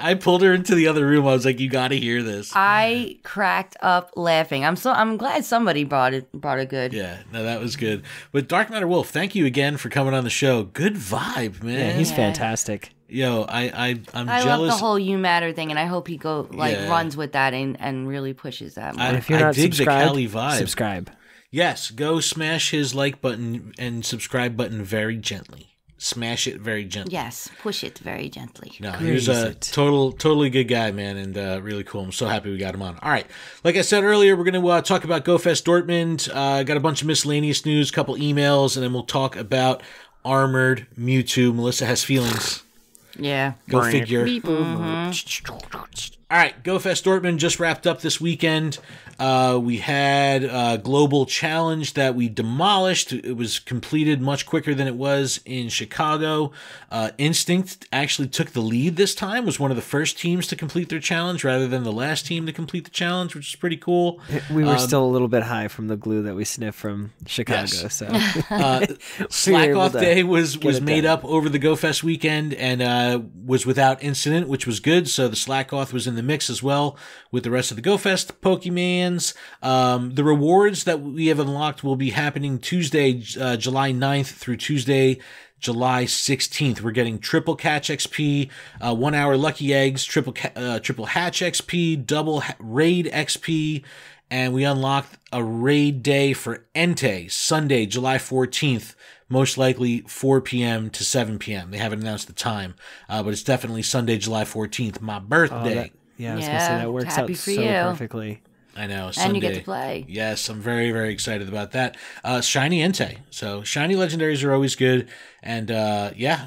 I pulled her into the other room. I was like, you got to hear this. I cracked up laughing. I'm glad somebody brought it good. Yeah, no, that was good. But Dark Matter Wolf, thank you again for coming on the show. Good vibe, man. Yeah, he's fantastic. Yo, I'm I jealous. love the whole You Matter thing, and I hope he runs with that and really pushes that more. If you're not dig subscribed, the Cali vibe. subscribe. Yes, go smash his like button and subscribe button very gently. Smash it very gently. Yes, push it very gently. No, he was a totally good guy, man, and really cool. I'm so happy we got him on. All right, like I said earlier, we're going to talk about Go Fest Dortmund. Got a bunch of miscellaneous news, couple emails, and then we'll talk about Armored Mewtwo. Melissa has feelings. Yeah. Go figure. Mm-hmm. All right, Go Fest Dortmund just wrapped up this weekend. We had a global challenge that we demolished. It was completed much quicker than it was in Chicago. Instinct actually took the lead this time, was one of the first teams to complete their challenge rather than the last team to complete the challenge, which is pretty cool. We were still a little bit high from the glue that we sniffed from Chicago. Yes. So Slack Off Day was made up over the Go Fest weekend and was without incident, which was good. So the Slack Off was in the mix as well with the rest of the Go Fest Pokemans. The rewards that we have unlocked will be happening Tuesday, July 9th through Tuesday, July 16th. We're getting triple catch XP, 1 hour lucky eggs, triple hatch XP, double raid XP, and we unlocked a raid day for Entei, Sunday, July 14th. Most likely 4 p.m. to 7 p.m. They haven't announced the time, but it's definitely Sunday, July 14th, my birthday. I was going to say, that works out so perfectly. I know. And you get to play. Yes, I'm very, very excited about that. Shiny Entei. So shiny legendaries are always good. And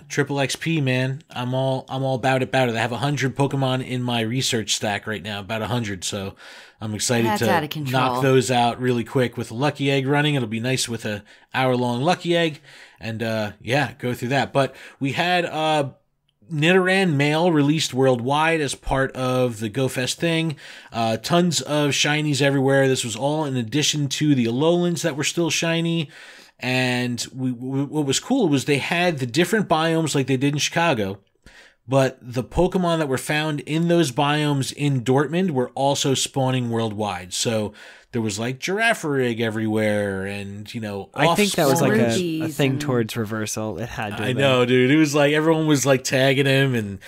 triple XP, man. I'm all about it. I have 100 Pokemon in my research stack right now, about 100. So I'm excited to knock those out really quick with a Lucky Egg running. It'll be nice with a hour-long Lucky Egg. And go through that. But we had Nidoran Mail released worldwide as part of the Go Fest thing. Tons of shinies everywhere. This was all in addition to the Alolans that were still shiny. And what was cool was they had the different biomes like they did in Chicago, but the Pokemon that were found in those biomes in Dortmund were also spawning worldwide. So there was like Girafarig everywhere, and I think that was like a thing towards reversal. It had to. I know, dude. It was like everyone was like tagging him and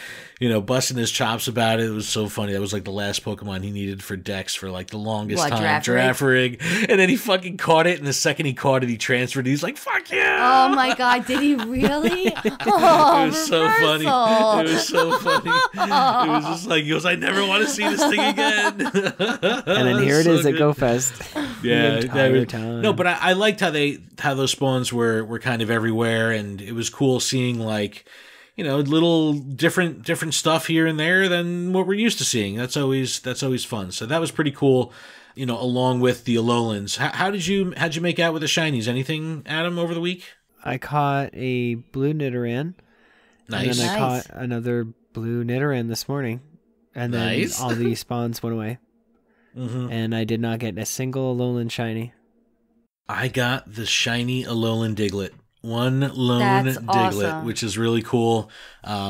busting his chops about it. It was so funny. That was like the last Pokemon he needed for Dex for like the longest time. Girafarig. And then he fucking caught it, and the second he caught it, he transferred. He's like, "Fuck yeah!" Oh my god, did he really? It was so funny. It was so funny. It was just like he goes, "I never want to see this thing again." And then here it is at Go Fest. Yeah, time. No, but I liked how those spawns were kind of everywhere, and it was cool seeing like little different stuff here and there than what we're used to seeing. That's always fun. So that was pretty cool. Along with the Alolans. How'd you make out with the shinies? Anything, Adam, over the week? I caught a blue Nidoran. Nice. And then I caught another blue Nidoran this morning. And then all the spawns went away. Mm-hmm. And I did not get a single Alolan shiny. I got the shiny Alolan Diglett. One lone That's Diglett, awesome. which is really cool,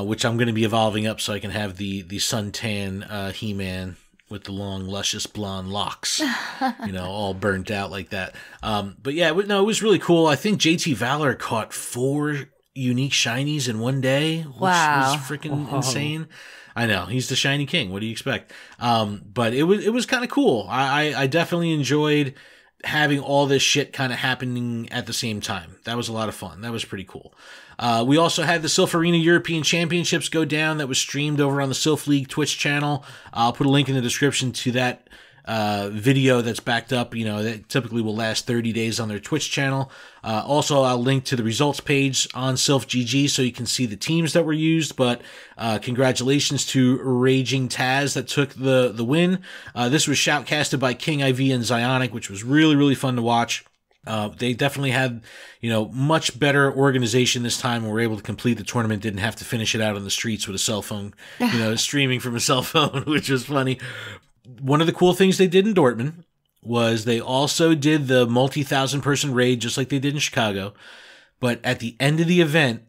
which I'm going to be evolving up so I can have the suntan He-Man with the long, luscious blonde locks, all burnt out like that. But yeah, it was really cool. I think JT Valor caught 4 unique shinies in one day, which was freaking insane. I know, he's the shiny king. What do you expect? But it was kind of cool. I definitely enjoyed having all this shit kind of happening at the same time. That was a lot of fun. That was pretty cool. We also had the Sylph Arena European Championships go down. That was streamed over on the Sylph League Twitch channel. I'll put a link in the description to that video that's backed up. That typically will last 30 days on their Twitch channel. Also, I'll link to the results page on Sylph GG so you can see the teams that were used. But congratulations to Raging Taz that took the win. This was shoutcasted by King IV and Zionic, which was really, really fun to watch. They definitely had, much better organization this time and were able to complete the tournament. Didn't have to finish it out on the streets with a cell phone, streaming from a cell phone, which was funny. One of the cool things they did in Dortmund was they also did the multi-thousand person raid just like they did in Chicago. But at the end of the event,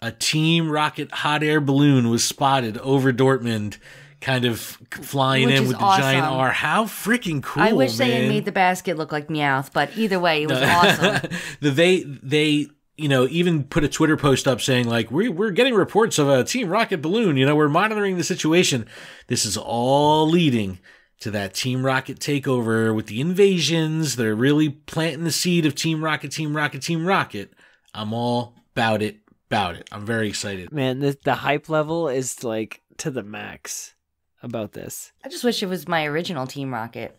a Team Rocket hot air balloon was spotted over Dortmund, kind of flying in with the giant R. How freaking cool, I wish man. they had made the basket look like Meowth, but either way, it was awesome. They even put a Twitter post up saying, like, we're getting reports of a Team Rocket balloon. We're monitoring the situation. This is all leading to that Team Rocket takeover with the invasions. They're really planting the seed of Team Rocket, Team Rocket, Team Rocket. I'm all about it. I'm very excited. Man, the hype level is like to the max about this. I just wish it was my original Team Rocket.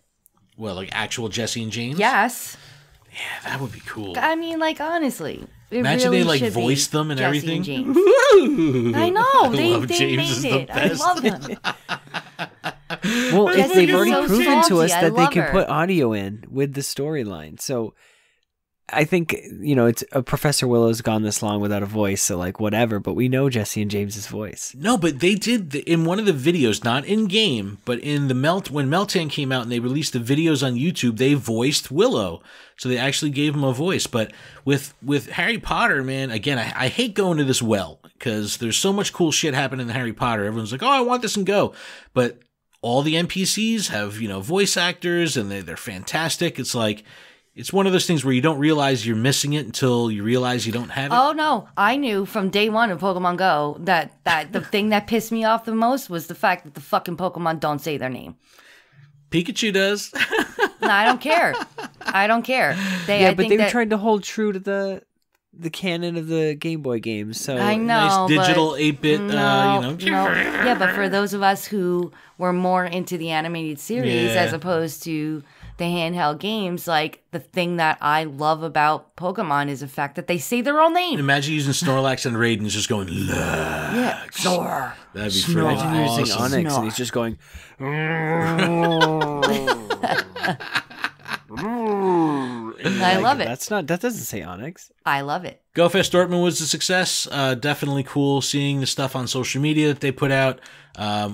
Well, like actual Jesse and James? Yes. Yeah, that would be cool. I mean, like, honestly. Imagine really they like should voiced them and Jesse everything. And James. I know. I love They James made is the it. I best. love them. Well, they've already so proven to us salty. I that they love can her. put audio in with the storyline. So I think, it's Professor Willow's gone this long without a voice, so like whatever, but we know Jesse and James's voice. No, but they did in one of the videos, not in game, but in the when Meltan came out and they released the videos on YouTube, they voiced Willow. So they actually gave him a voice. But with Harry Potter, man, again, I hate going to this well because there's so much cool shit happening in Harry Potter. Everyone's like, oh, I want this and go. But all the NPCs have, voice actors and they're fantastic. It's like, it's one of those things where you don't realize you're missing it until you realize you don't have it. Oh, no. I knew from day one of Pokemon Go that the thing that pissed me off the most was the fact that the fucking Pokemon don't say their name. Pikachu does. No, I don't care. I don't care. But they were trying to hold true to the canon of the Game Boy games. So I know, nice digital 8-bit, No. Yeah, but for those of us who were more into the animated series as opposed to the handheld games, like the thing that I love about Pokemon is the fact that they say their own name. Imagine using Snorlax and Raiden's just going, Lux. Yeah, Snore. That'd be Snore. freaking imagine using awesome. Onyx Snore. and he's just going. I love it. That doesn't say Onyx. I love it. GO Fest Dortmund was a success. Definitely cool seeing the stuff on social media that they put out.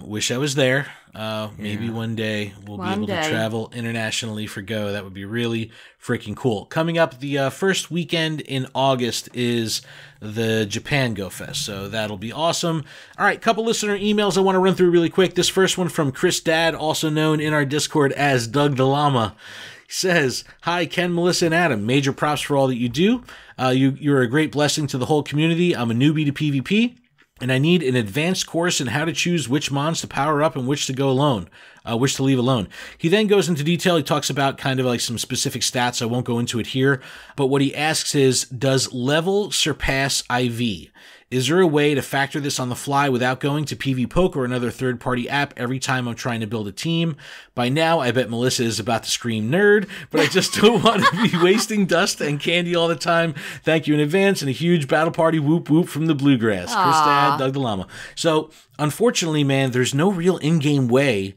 Wish I was there. Maybe one day we'll be able to travel internationally for Go. That would be really freaking cool. Coming up, the first weekend in August is the Japan Go Fest, so that'll be awesome. All right, couple listener emails I want to run through really quick. This first one from Chris Dad, also known in our Discord as Doug the Llama. He says, hi, Ken, Melissa, and Adam. Major props for all that you do. You're a great blessing to the whole community. I'm a newbie to PvP, and I need an advanced course in how to choose which mons to power up and which to go alone, which to leave alone. He then goes into detail. He talks about kind of like some specific stats. I won't go into it here, but what he asks is, does level surpass IV? Is there a way to factor this on the fly without going to PvPoke or another third-party app every time I'm trying to build a team? By now, I bet Melissa is about to scream nerd, but I just don't want to be wasting dust and candy all the time. Thank you in advance, and a huge battle party whoop whoop from the Bluegrass. Chris Dad, Doug the Llama. So, unfortunately, man, there's no real in-game way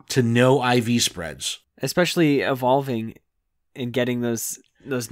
to know IV spreads. Especially evolving and getting those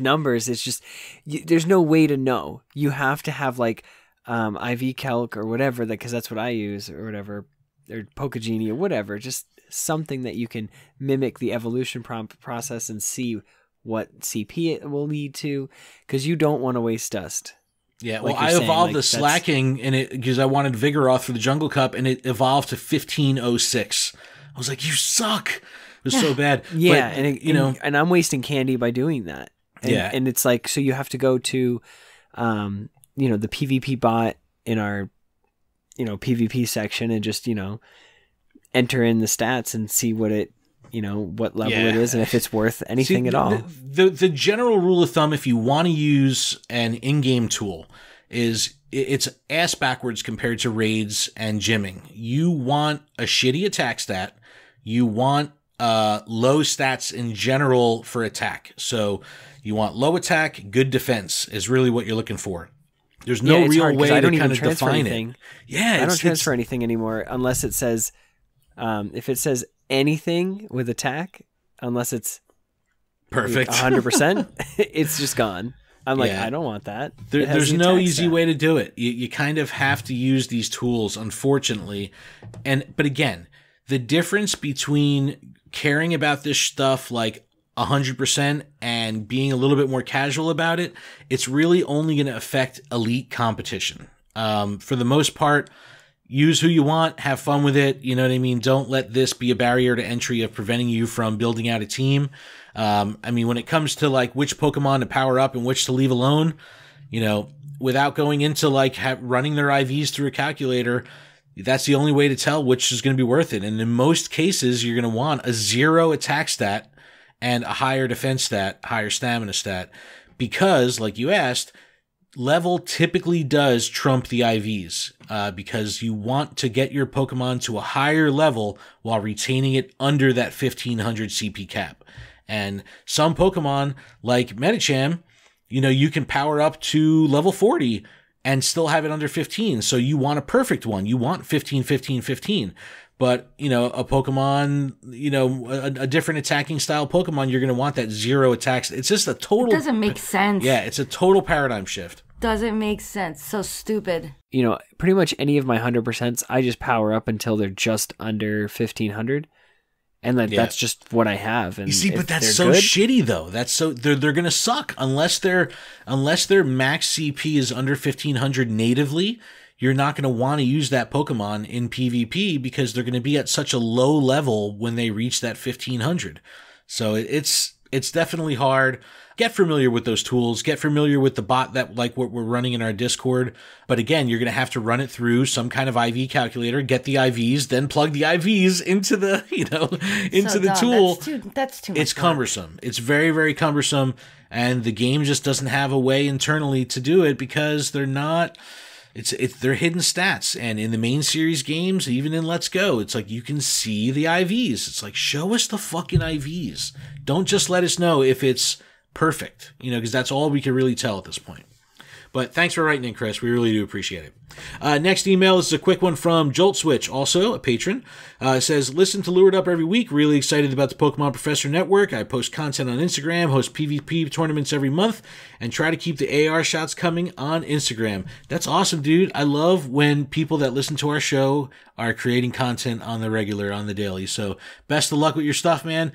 numbers. It's just, there's no way to know. You have to have like IV Calc or whatever, because that's what I use, or whatever, or Pokegenie or whatever, just something that you can mimic the evolution process and see what CP it will lead to, because you don't want to waste dust. Yeah, like well, I evolved the Slacking in it because I wanted Vigoroth for the Jungle Cup, and it evolved to 1506. I was like, you suck. It was so bad. Yeah, but, and I'm wasting candy by doing that. And, and it's like, so you have to go to the PvP bot in our, PvP section and just, enter in the stats and see what it, what level it is and if it's worth anything at all. The general rule of thumb, if you want to use an in-game tool, is it's ass backwards compared to raids and gymming. You want a shitty attack stat. You want low stats in general for attack. So you want low attack, good defense is really what you're looking for. There's no real way to kind of define it. Yeah, I don't transfer anything anymore unless it says, if it says anything with attack, unless it's perfect 100%, it's just gone. I'm like, I don't want that. There's no easy way to do it. You kind of have to use these tools, unfortunately. But again, the difference between caring about this stuff like 100% and being a little bit more casual about it, it's really only going to affect elite competition. For the most part, use who you want, have fun with it. You know what I mean? Don't let this be a barrier to entry of preventing you from building out a team. When it comes to like which Pokemon to power up and which to leave alone, without going into like running their IVs through a calculator, that's the only way to tell which is going to be worth it. And in most cases, you're going to want a 0 attack stat and a higher defense stat, higher stamina stat, because, like you asked, level typically does trump the IVs, because you want to get your Pokemon to a higher level while retaining it under that 1500 CP cap. And some Pokemon, like Medicham, you can power up to level 40 and still have it under 15. So you want a perfect one. You want 15, 15, 15. But, a Pokemon, a different attacking style Pokemon, you're going to want that 0 attacks. It's just a total... It doesn't make sense. Yeah, it's a total paradigm shift. Doesn't make sense. So stupid. Pretty much any of my 100%, I just power up until they're just under 1,500. And that's just what I have. And you see, but that's so shitty, though. That's so they're going to suck unless their max CP is under 1,500 natively. You're not going to want to use that Pokemon in PvP because they're going to be at such a low level when they reach that 1,500. So it's definitely hard. Get familiar with those tools. Get familiar with the bot that what we're running in our Discord. But again, you're going to have to run it through some kind of IV calculator, get the IVs, then plug the IVs into the the tool. That's too much. It's cumbersome. It's very, very cumbersome, and the game just doesn't have a way internally to do it because they're not. They're hidden stats, and in the main series games, even in Let's Go, it's like you can see the IVs. It's like, show us the fucking IVs. Don't just let us know if it's perfect, because that's all we can really tell at this point. But thanks for writing in, Chris. We really do appreciate it. Next email is a quick one from Jolt Switch, also a patron. It says, listen to Lured Up every week. Really excited about the Pokemon Professor Network. I post content on Instagram, host PvP tournaments every month, and try to keep the AR shots coming on Instagram. That's awesome, dude. I love when people that listen to our show are creating content on the regular, on the daily. So best of luck with your stuff, man.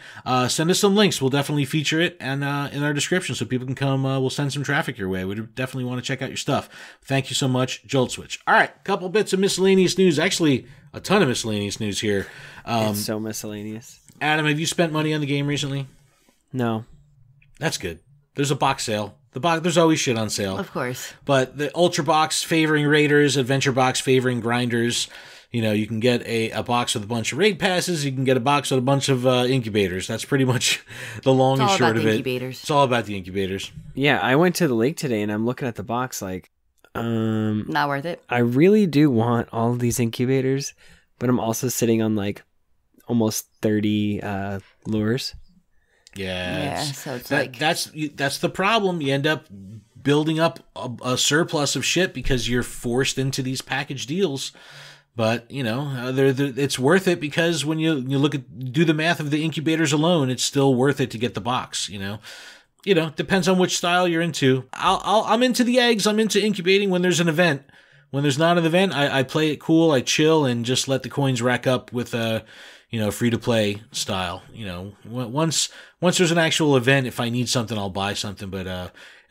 Send us some links. We'll definitely feature it and in our description so people can come. We'll send some traffic your way. We definitely want to check out your stuff. Thank you so much, Jolt Switch. All right, a couple bits of miscellaneous news. Actually, a ton of miscellaneous news here. It's so miscellaneous. Adam, have you spent money on the game recently? No. That's good. There's a box sale. There's always shit on sale. Of course. But the Ultra Box favoring Raiders, Adventure Box favoring Grinders. You can get a box with a bunch of raid passes. You can get a box with a bunch of incubators. That's pretty much the long and short of it. It's all about the incubators. Yeah, I went to the lake today and I'm looking at the box like, not worth it. I really do want all of these incubators, but I'm also sitting on like almost 30 lures. Yeah, so it's that's the problem. You end up building up a surplus of shit because you're forced into these package deals. But it's worth it because when you do the math of the incubators alone, it's still worth it to get the box. Depends on which style you're into. I'm into the eggs. I'm into incubating when there's an event. When there's not an event, I play it cool. I chill and just let the coins rack up with a, free to play style. Once there's an actual event, if I need something, I'll buy something. But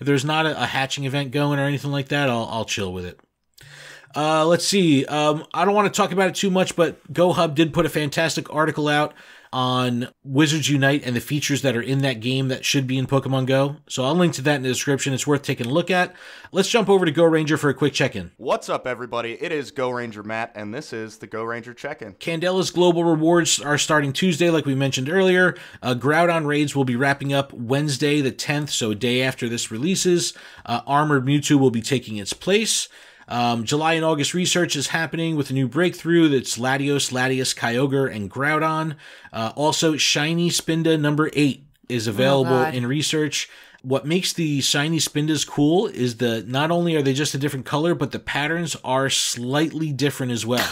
if there's not a hatching event going or anything like that, I'll chill with it. Let's see. I don't want to talk about it too much, but GoHub did put a fantastic article out on Wizards Unite and the features that are in that game that should be in Pokemon Go. So I'll link to that in the description. It's worth taking a look at. Let's jump over to Go Ranger for a quick check-in. What's up, everybody? It is Go Ranger Matt, and this is the Go Ranger check-in. Candela's global rewards are starting Tuesday, like we mentioned earlier. Groudon raids will be wrapping up Wednesday the 10th, so a day after this releases. Armored Mewtwo will be taking its place. July and August research is happening with a new breakthrough that's Latios, Latias, Kyogre, and Groudon. Also, Shiny Spinda number 8 is available in research. What makes the Shiny Spindas cool is not only are they just a different color, but the patterns are slightly different as well.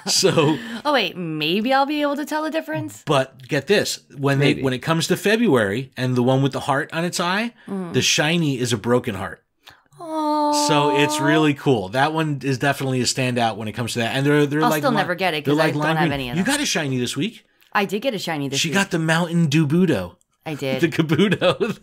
So, oh wait, maybe I'll be able to tell the difference. But get this, when it comes to February and the one with the heart on its eye, the shiny is a broken heart. Oh. So it's really cool. That one is definitely a standout when it comes to that. And they're I'll like still never get it because I don't have any of them. You got a shiny this week. I did get a shiny this week. She got the Mountain Dubudo. I did. The Kabuto.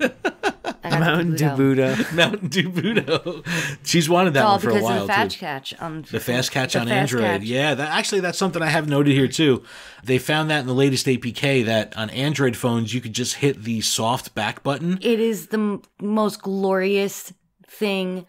Mountain Dubudo. Mountain Dubudo. She's wanted that one for a while, too. Because of the fast catch the fast catch on Android. Yeah, that's something I have noted here, too. They found that in the latest APK that on Android phones, you could just hit the soft back button. It is the most glorious thing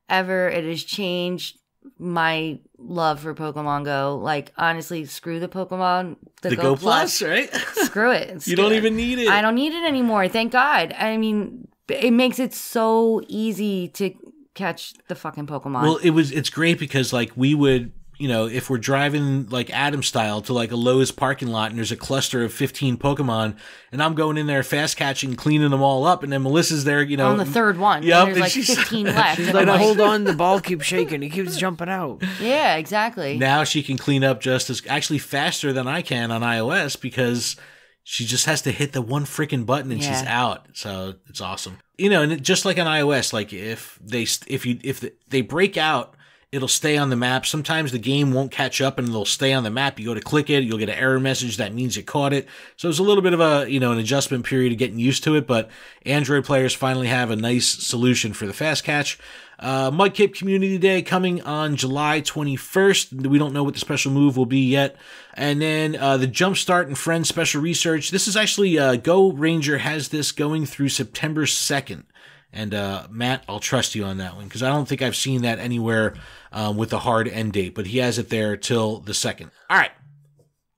ever. It has changed my love for Pokemon Go. Like, honestly, screw the Pokemon. The Go Plus, right? Screw it. You don't even need it. I don't need it anymore. Thank God. I mean, it makes it so easy to catch the fucking Pokemon. Well, it's great because like we would, you know, if we're driving like Adam style to like a Lowe's parking lot and there's a cluster of 15 Pokemon and I'm going in there fast catching, cleaning them all up, and then Melissa's there, you know, on the third one. Yep, There's like 15 left. She's and like, I'm hold on, the ball keeps shaking. He keeps jumping out. Yeah, exactly. now she can clean up just as actually faster than I can on iOS because she just has to hit the one freaking button and she's out. So it's awesome. You know, and just like on iOS, like if they break out, it'll stay on the map. Sometimes the game won't catch up and it'll stay on the map. You go to click it, you'll get an error message. That means you caught it. So it's a little bit of a, you know, an adjustment period of getting used to it, but Android players finally have a nice solution for the fast catch. Mudkip Community Day coming on July 21st. We don't know what the special move will be yet. And then the Jumpstart and Friends special research. This is actually Go Ranger has this going through September 2nd. And Matt, I'll trust you on that one because I don't think I've seen that anywhere with a hard end date, but he has it there till the 2nd. All right.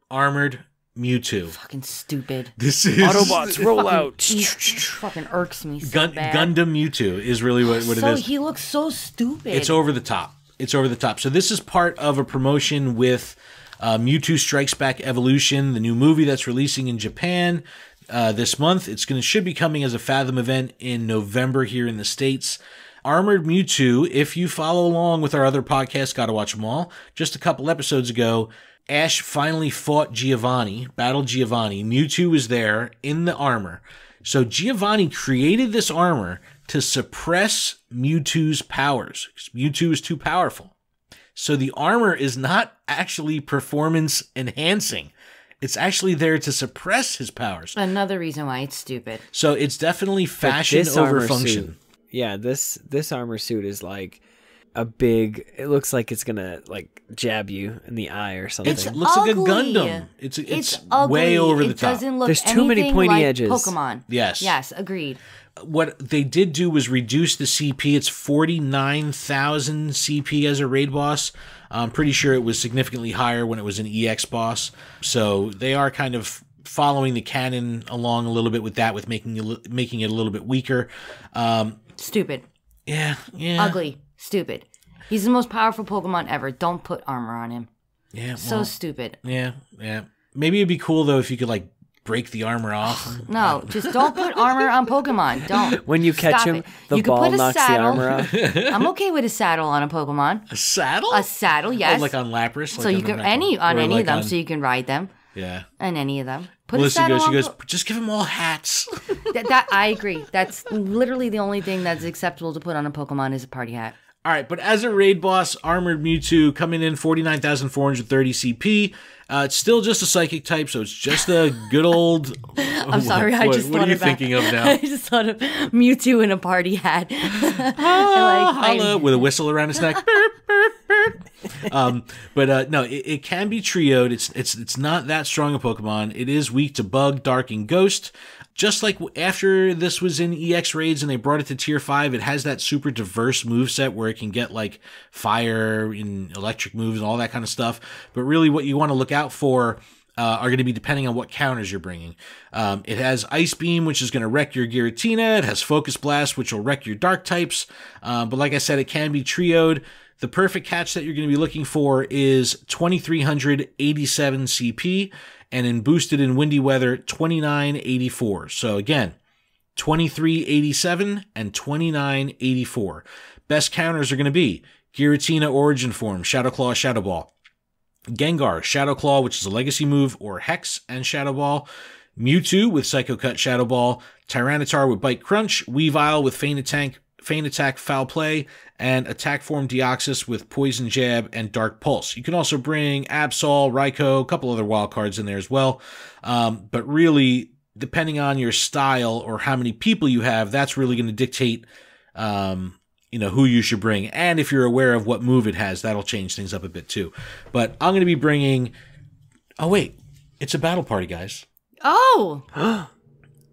Armored Mewtwo. Fucking stupid. This is Autobots roll out. Fucking irks me so bad. Gundam Mewtwo is really what it is. He looks so stupid. It's over the top. It's over the top. So this is part of a promotion with Mewtwo Strikes Back Evolution, the new movie that's releasing in Japan this month. Should be coming as a Fathom event in November here in the States. Armored Mewtwo, if you follow along with our other podcasts, Gotta Watch Them All, just a couple episodes ago, Ash finally fought Giovanni, battled Giovanni. Mewtwo was there in the armor. So Giovanni created this armor to suppress Mewtwo's powers, because Mewtwo is too powerful. So the armor is not actually performance enhancing. It's actually there to suppress his powers. Another reason why it's stupid. So it's definitely fashion over function. Yeah, this armor suit is like a big. It looks like it's gonna like jab you in the eye or something. It looks like a Gundam. It's way over the top. It doesn't look There's too many anything pointy like edges. Pokemon. Yes, agreed. What they did do was reduce the CP. It's 49,000 CP as a raid boss. I'm pretty sure it was significantly higher when it was an EX boss. So they are kind of following the canon along a little bit with that, with making it a little bit weaker. Stupid. Yeah. Ugly. Stupid. He's the most powerful Pokemon ever. Don't put armor on him. Yeah. So stupid. Yeah. Maybe it'd be cool though if you could like break the armor off. No, just don't put armor on Pokemon. Don't. When you catch him, the ball knocks the armor off. I'm okay with a saddle on a Pokemon. A saddle? A saddle, yes. Oh, like on Lapras? So you can any of them, so you can ride them. Yeah. On any of them. Put Melissa a saddle she on goes, just give them all hats. that I agree. That's literally the only thing that's acceptable to put on a Pokemon is a party hat. All right, but as a raid boss, Armored Mewtwo coming in 49,430 CP. It's still just a psychic type, so it's just a good old. I'm sorry, I just what thought are you about, thinking of now? I just thought of Mewtwo in a party hat. Holla, with a whistle around his neck. But no, it can be trioed. It's not that strong a Pokemon. It is weak to Bug, Dark, and Ghost. Just like after this was in EX raids and they brought it to tier 5, it has that super diverse moveset where it can get like fire and electric moves and all that kind of stuff. But really what you want to look out for are going to be depending on what counters you're bringing. It has Ice Beam, which is going to wreck your Giratina. It has Focus Blast, which will wreck your Dark types. But like I said, it can be trioed. The perfect catch that you're going to be looking for is 2,387 CP. And in boosted in windy weather, 2984. So again, 2387 and 2984. Best counters are going to be Giratina Origin Form, Shadow Claw, Shadow Ball. Gengar, Shadow Claw, which is a legacy move, or Hex and Shadow Ball. Mewtwo with Psycho Cut, Shadow Ball. Tyranitar with Bite Crunch. Weavile with Feint Attack, Foul Play, and Attack Form Deoxys with Poison Jab and Dark Pulse. You can also bring Absol, Raikou, a couple other wild cards in there as well. But really, depending on your style or how many people you have, that's really going to dictate, who you should bring. And if you're aware of what move it has, that'll change things up a bit too. But I'm going to be bringing... Oh, wait. It's a battle party, guys. Oh!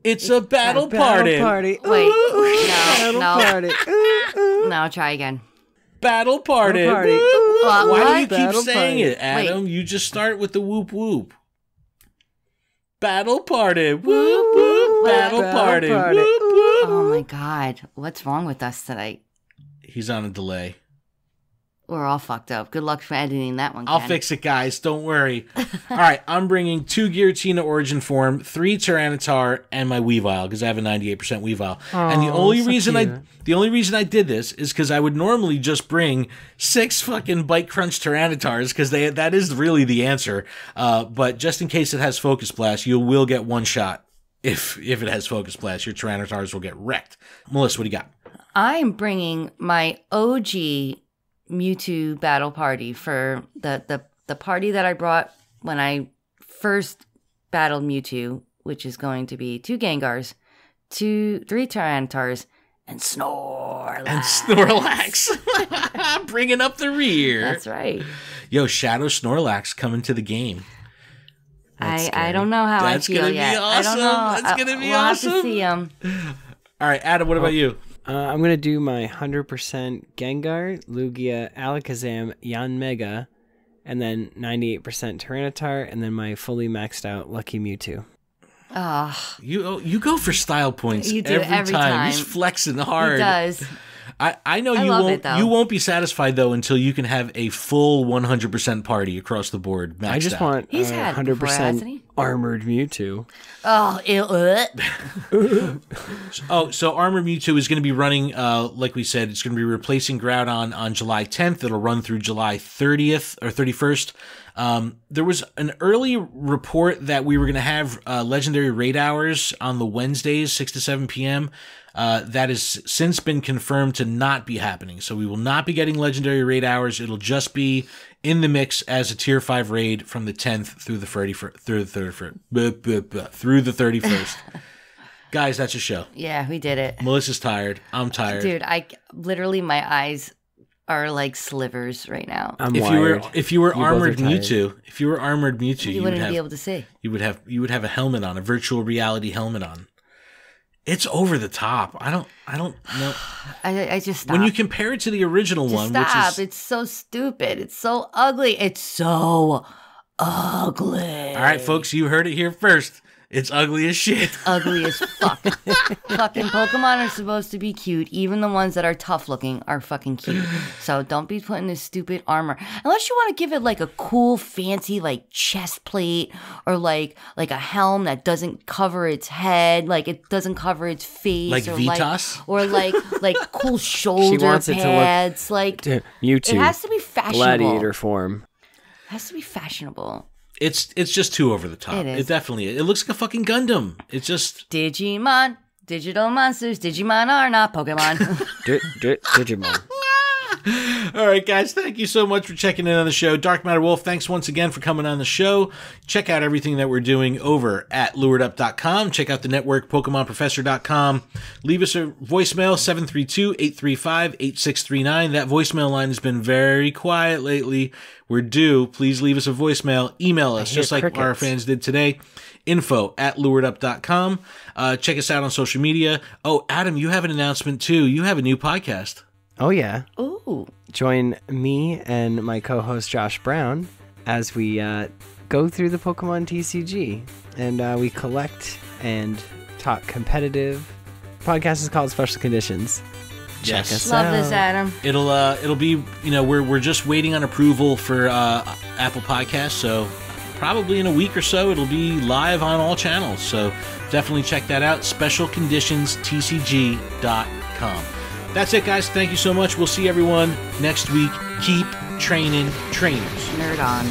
It's a battle party. Wait. Party. No, try again. Battle party. Battle party. Why do you keep Battle saying party. it, Adam? Wait. You just start with the whoop whoop. Battle party. Whoop whoop. Battle party. Whoop whoop. Oh my god. What's wrong with us tonight? He's on a delay. We're all fucked up. Good luck for editing that one, Ken. I'll fix it, guys. Don't worry. All right, I'm bringing 2 Giratina Origin Form, 3 Tyranitar, and my Weavile because I have a 98% Weavile. And the only reason I did this is because I would normally just bring 6 fucking Bite Crunch Tyranitars because that is really the answer. But just in case it has Focus Blast, you will get one shot. If it has Focus Blast, your Tyranitars will get wrecked. Melissa, what do you got? I'm bringing my OG Mewtwo battle party for the party that I brought when I first battled Mewtwo, which is going to be 2 Gengars, 3 Tyranitars, and Snorlax. Bringing up the rear. That's right. Yo, Shadow Snorlax coming to the game. I don't know how That's I feel gonna yet. be awesome. I don't know. That's gonna be we'll awesome. have to see him. All right, Adam, what about you? I'm going to do my 100% Gengar, Lugia, Alakazam, Yanmega, and then 98% Tyranitar, and then my fully maxed out Lucky Mewtwo. You go for style points You do every time. He's flexing hard. He does. I know you won't be satisfied though until you can have a full 100% party across the board. I just want He's had it before, hasn't he? Armored Mewtwo. Oh, so Armored Mewtwo is going to be running, like we said, it's going to be replacing Groudon on July 10th. It'll run through July 30th or 31st. There was an early report that we were going to have legendary raid hours on the Wednesdays, 6 to 7 p.m. That has since been confirmed to not be happening. So we will not be getting legendary raid hours. It'll just be in the mix as a tier 5 raid from the 10th through the 31st. Guys, that's a show. yeah, we did it. Melissa's tired. I'm tired. Dude, my eyes are like slivers right now. I'm If wired. you were You both Armored are tired. Mewtwo, You wouldn't be able to see. you would have a helmet on, a virtual reality helmet on. It's over the top. I don't know. I just stop. When you compare it to the original one, Stop. which is It's so stupid. It's so ugly. It's so ugly. all right, folks, you heard it here first. It's ugly as shit. Ugly as fuck. Fucking Pokemon are supposed to be cute. Even the ones that are tough looking are fucking cute. So don't be putting this stupid armor. Unless you want to give it like a cool, fancy, like chest plate or like a helm that doesn't cover its head, like it doesn't cover its face, Like or Vitas? like cool shoulder wants it to look- pads. Like Mewtwo. it has to be fashionable. Gladiator form. It has to be fashionable. It's just too over the top. It is. It definitely is. It looks like a fucking Gundam. It's just Digimon, digital monsters. Digimon are not Pokemon. Digimon. all right, guys. Thank you so much for checking in on the show. Dark Matter Wolf, thanks once again for coming on the show. Check out everything that we're doing over at luredup.com. Check out the network, PokemonProfessor.com. Leave us a voicemail, 732-835-8639. That voicemail line has been very quiet lately. We're due. Please leave us a voicemail. Email us, just like crickets. our fans did today. info@luredup.com. Check us out on social media. Oh, Adam, you have an announcement too. You have a new podcast. Oh, yeah. Ooh. Join me and my co-host Josh Brown as we go through the Pokemon TCG and we collect and talk competitive. Podcast is called Special Conditions. Yes. Check us Love out. this, Adam. It'll be, we're just waiting on approval for Apple Podcasts, so probably in a week or so it'll be live on all channels. So definitely check that out. SpecialConditionsTCG.com. That's it, guys. Thank you so much. We'll see everyone next week. Keep training trainers. Nerd on.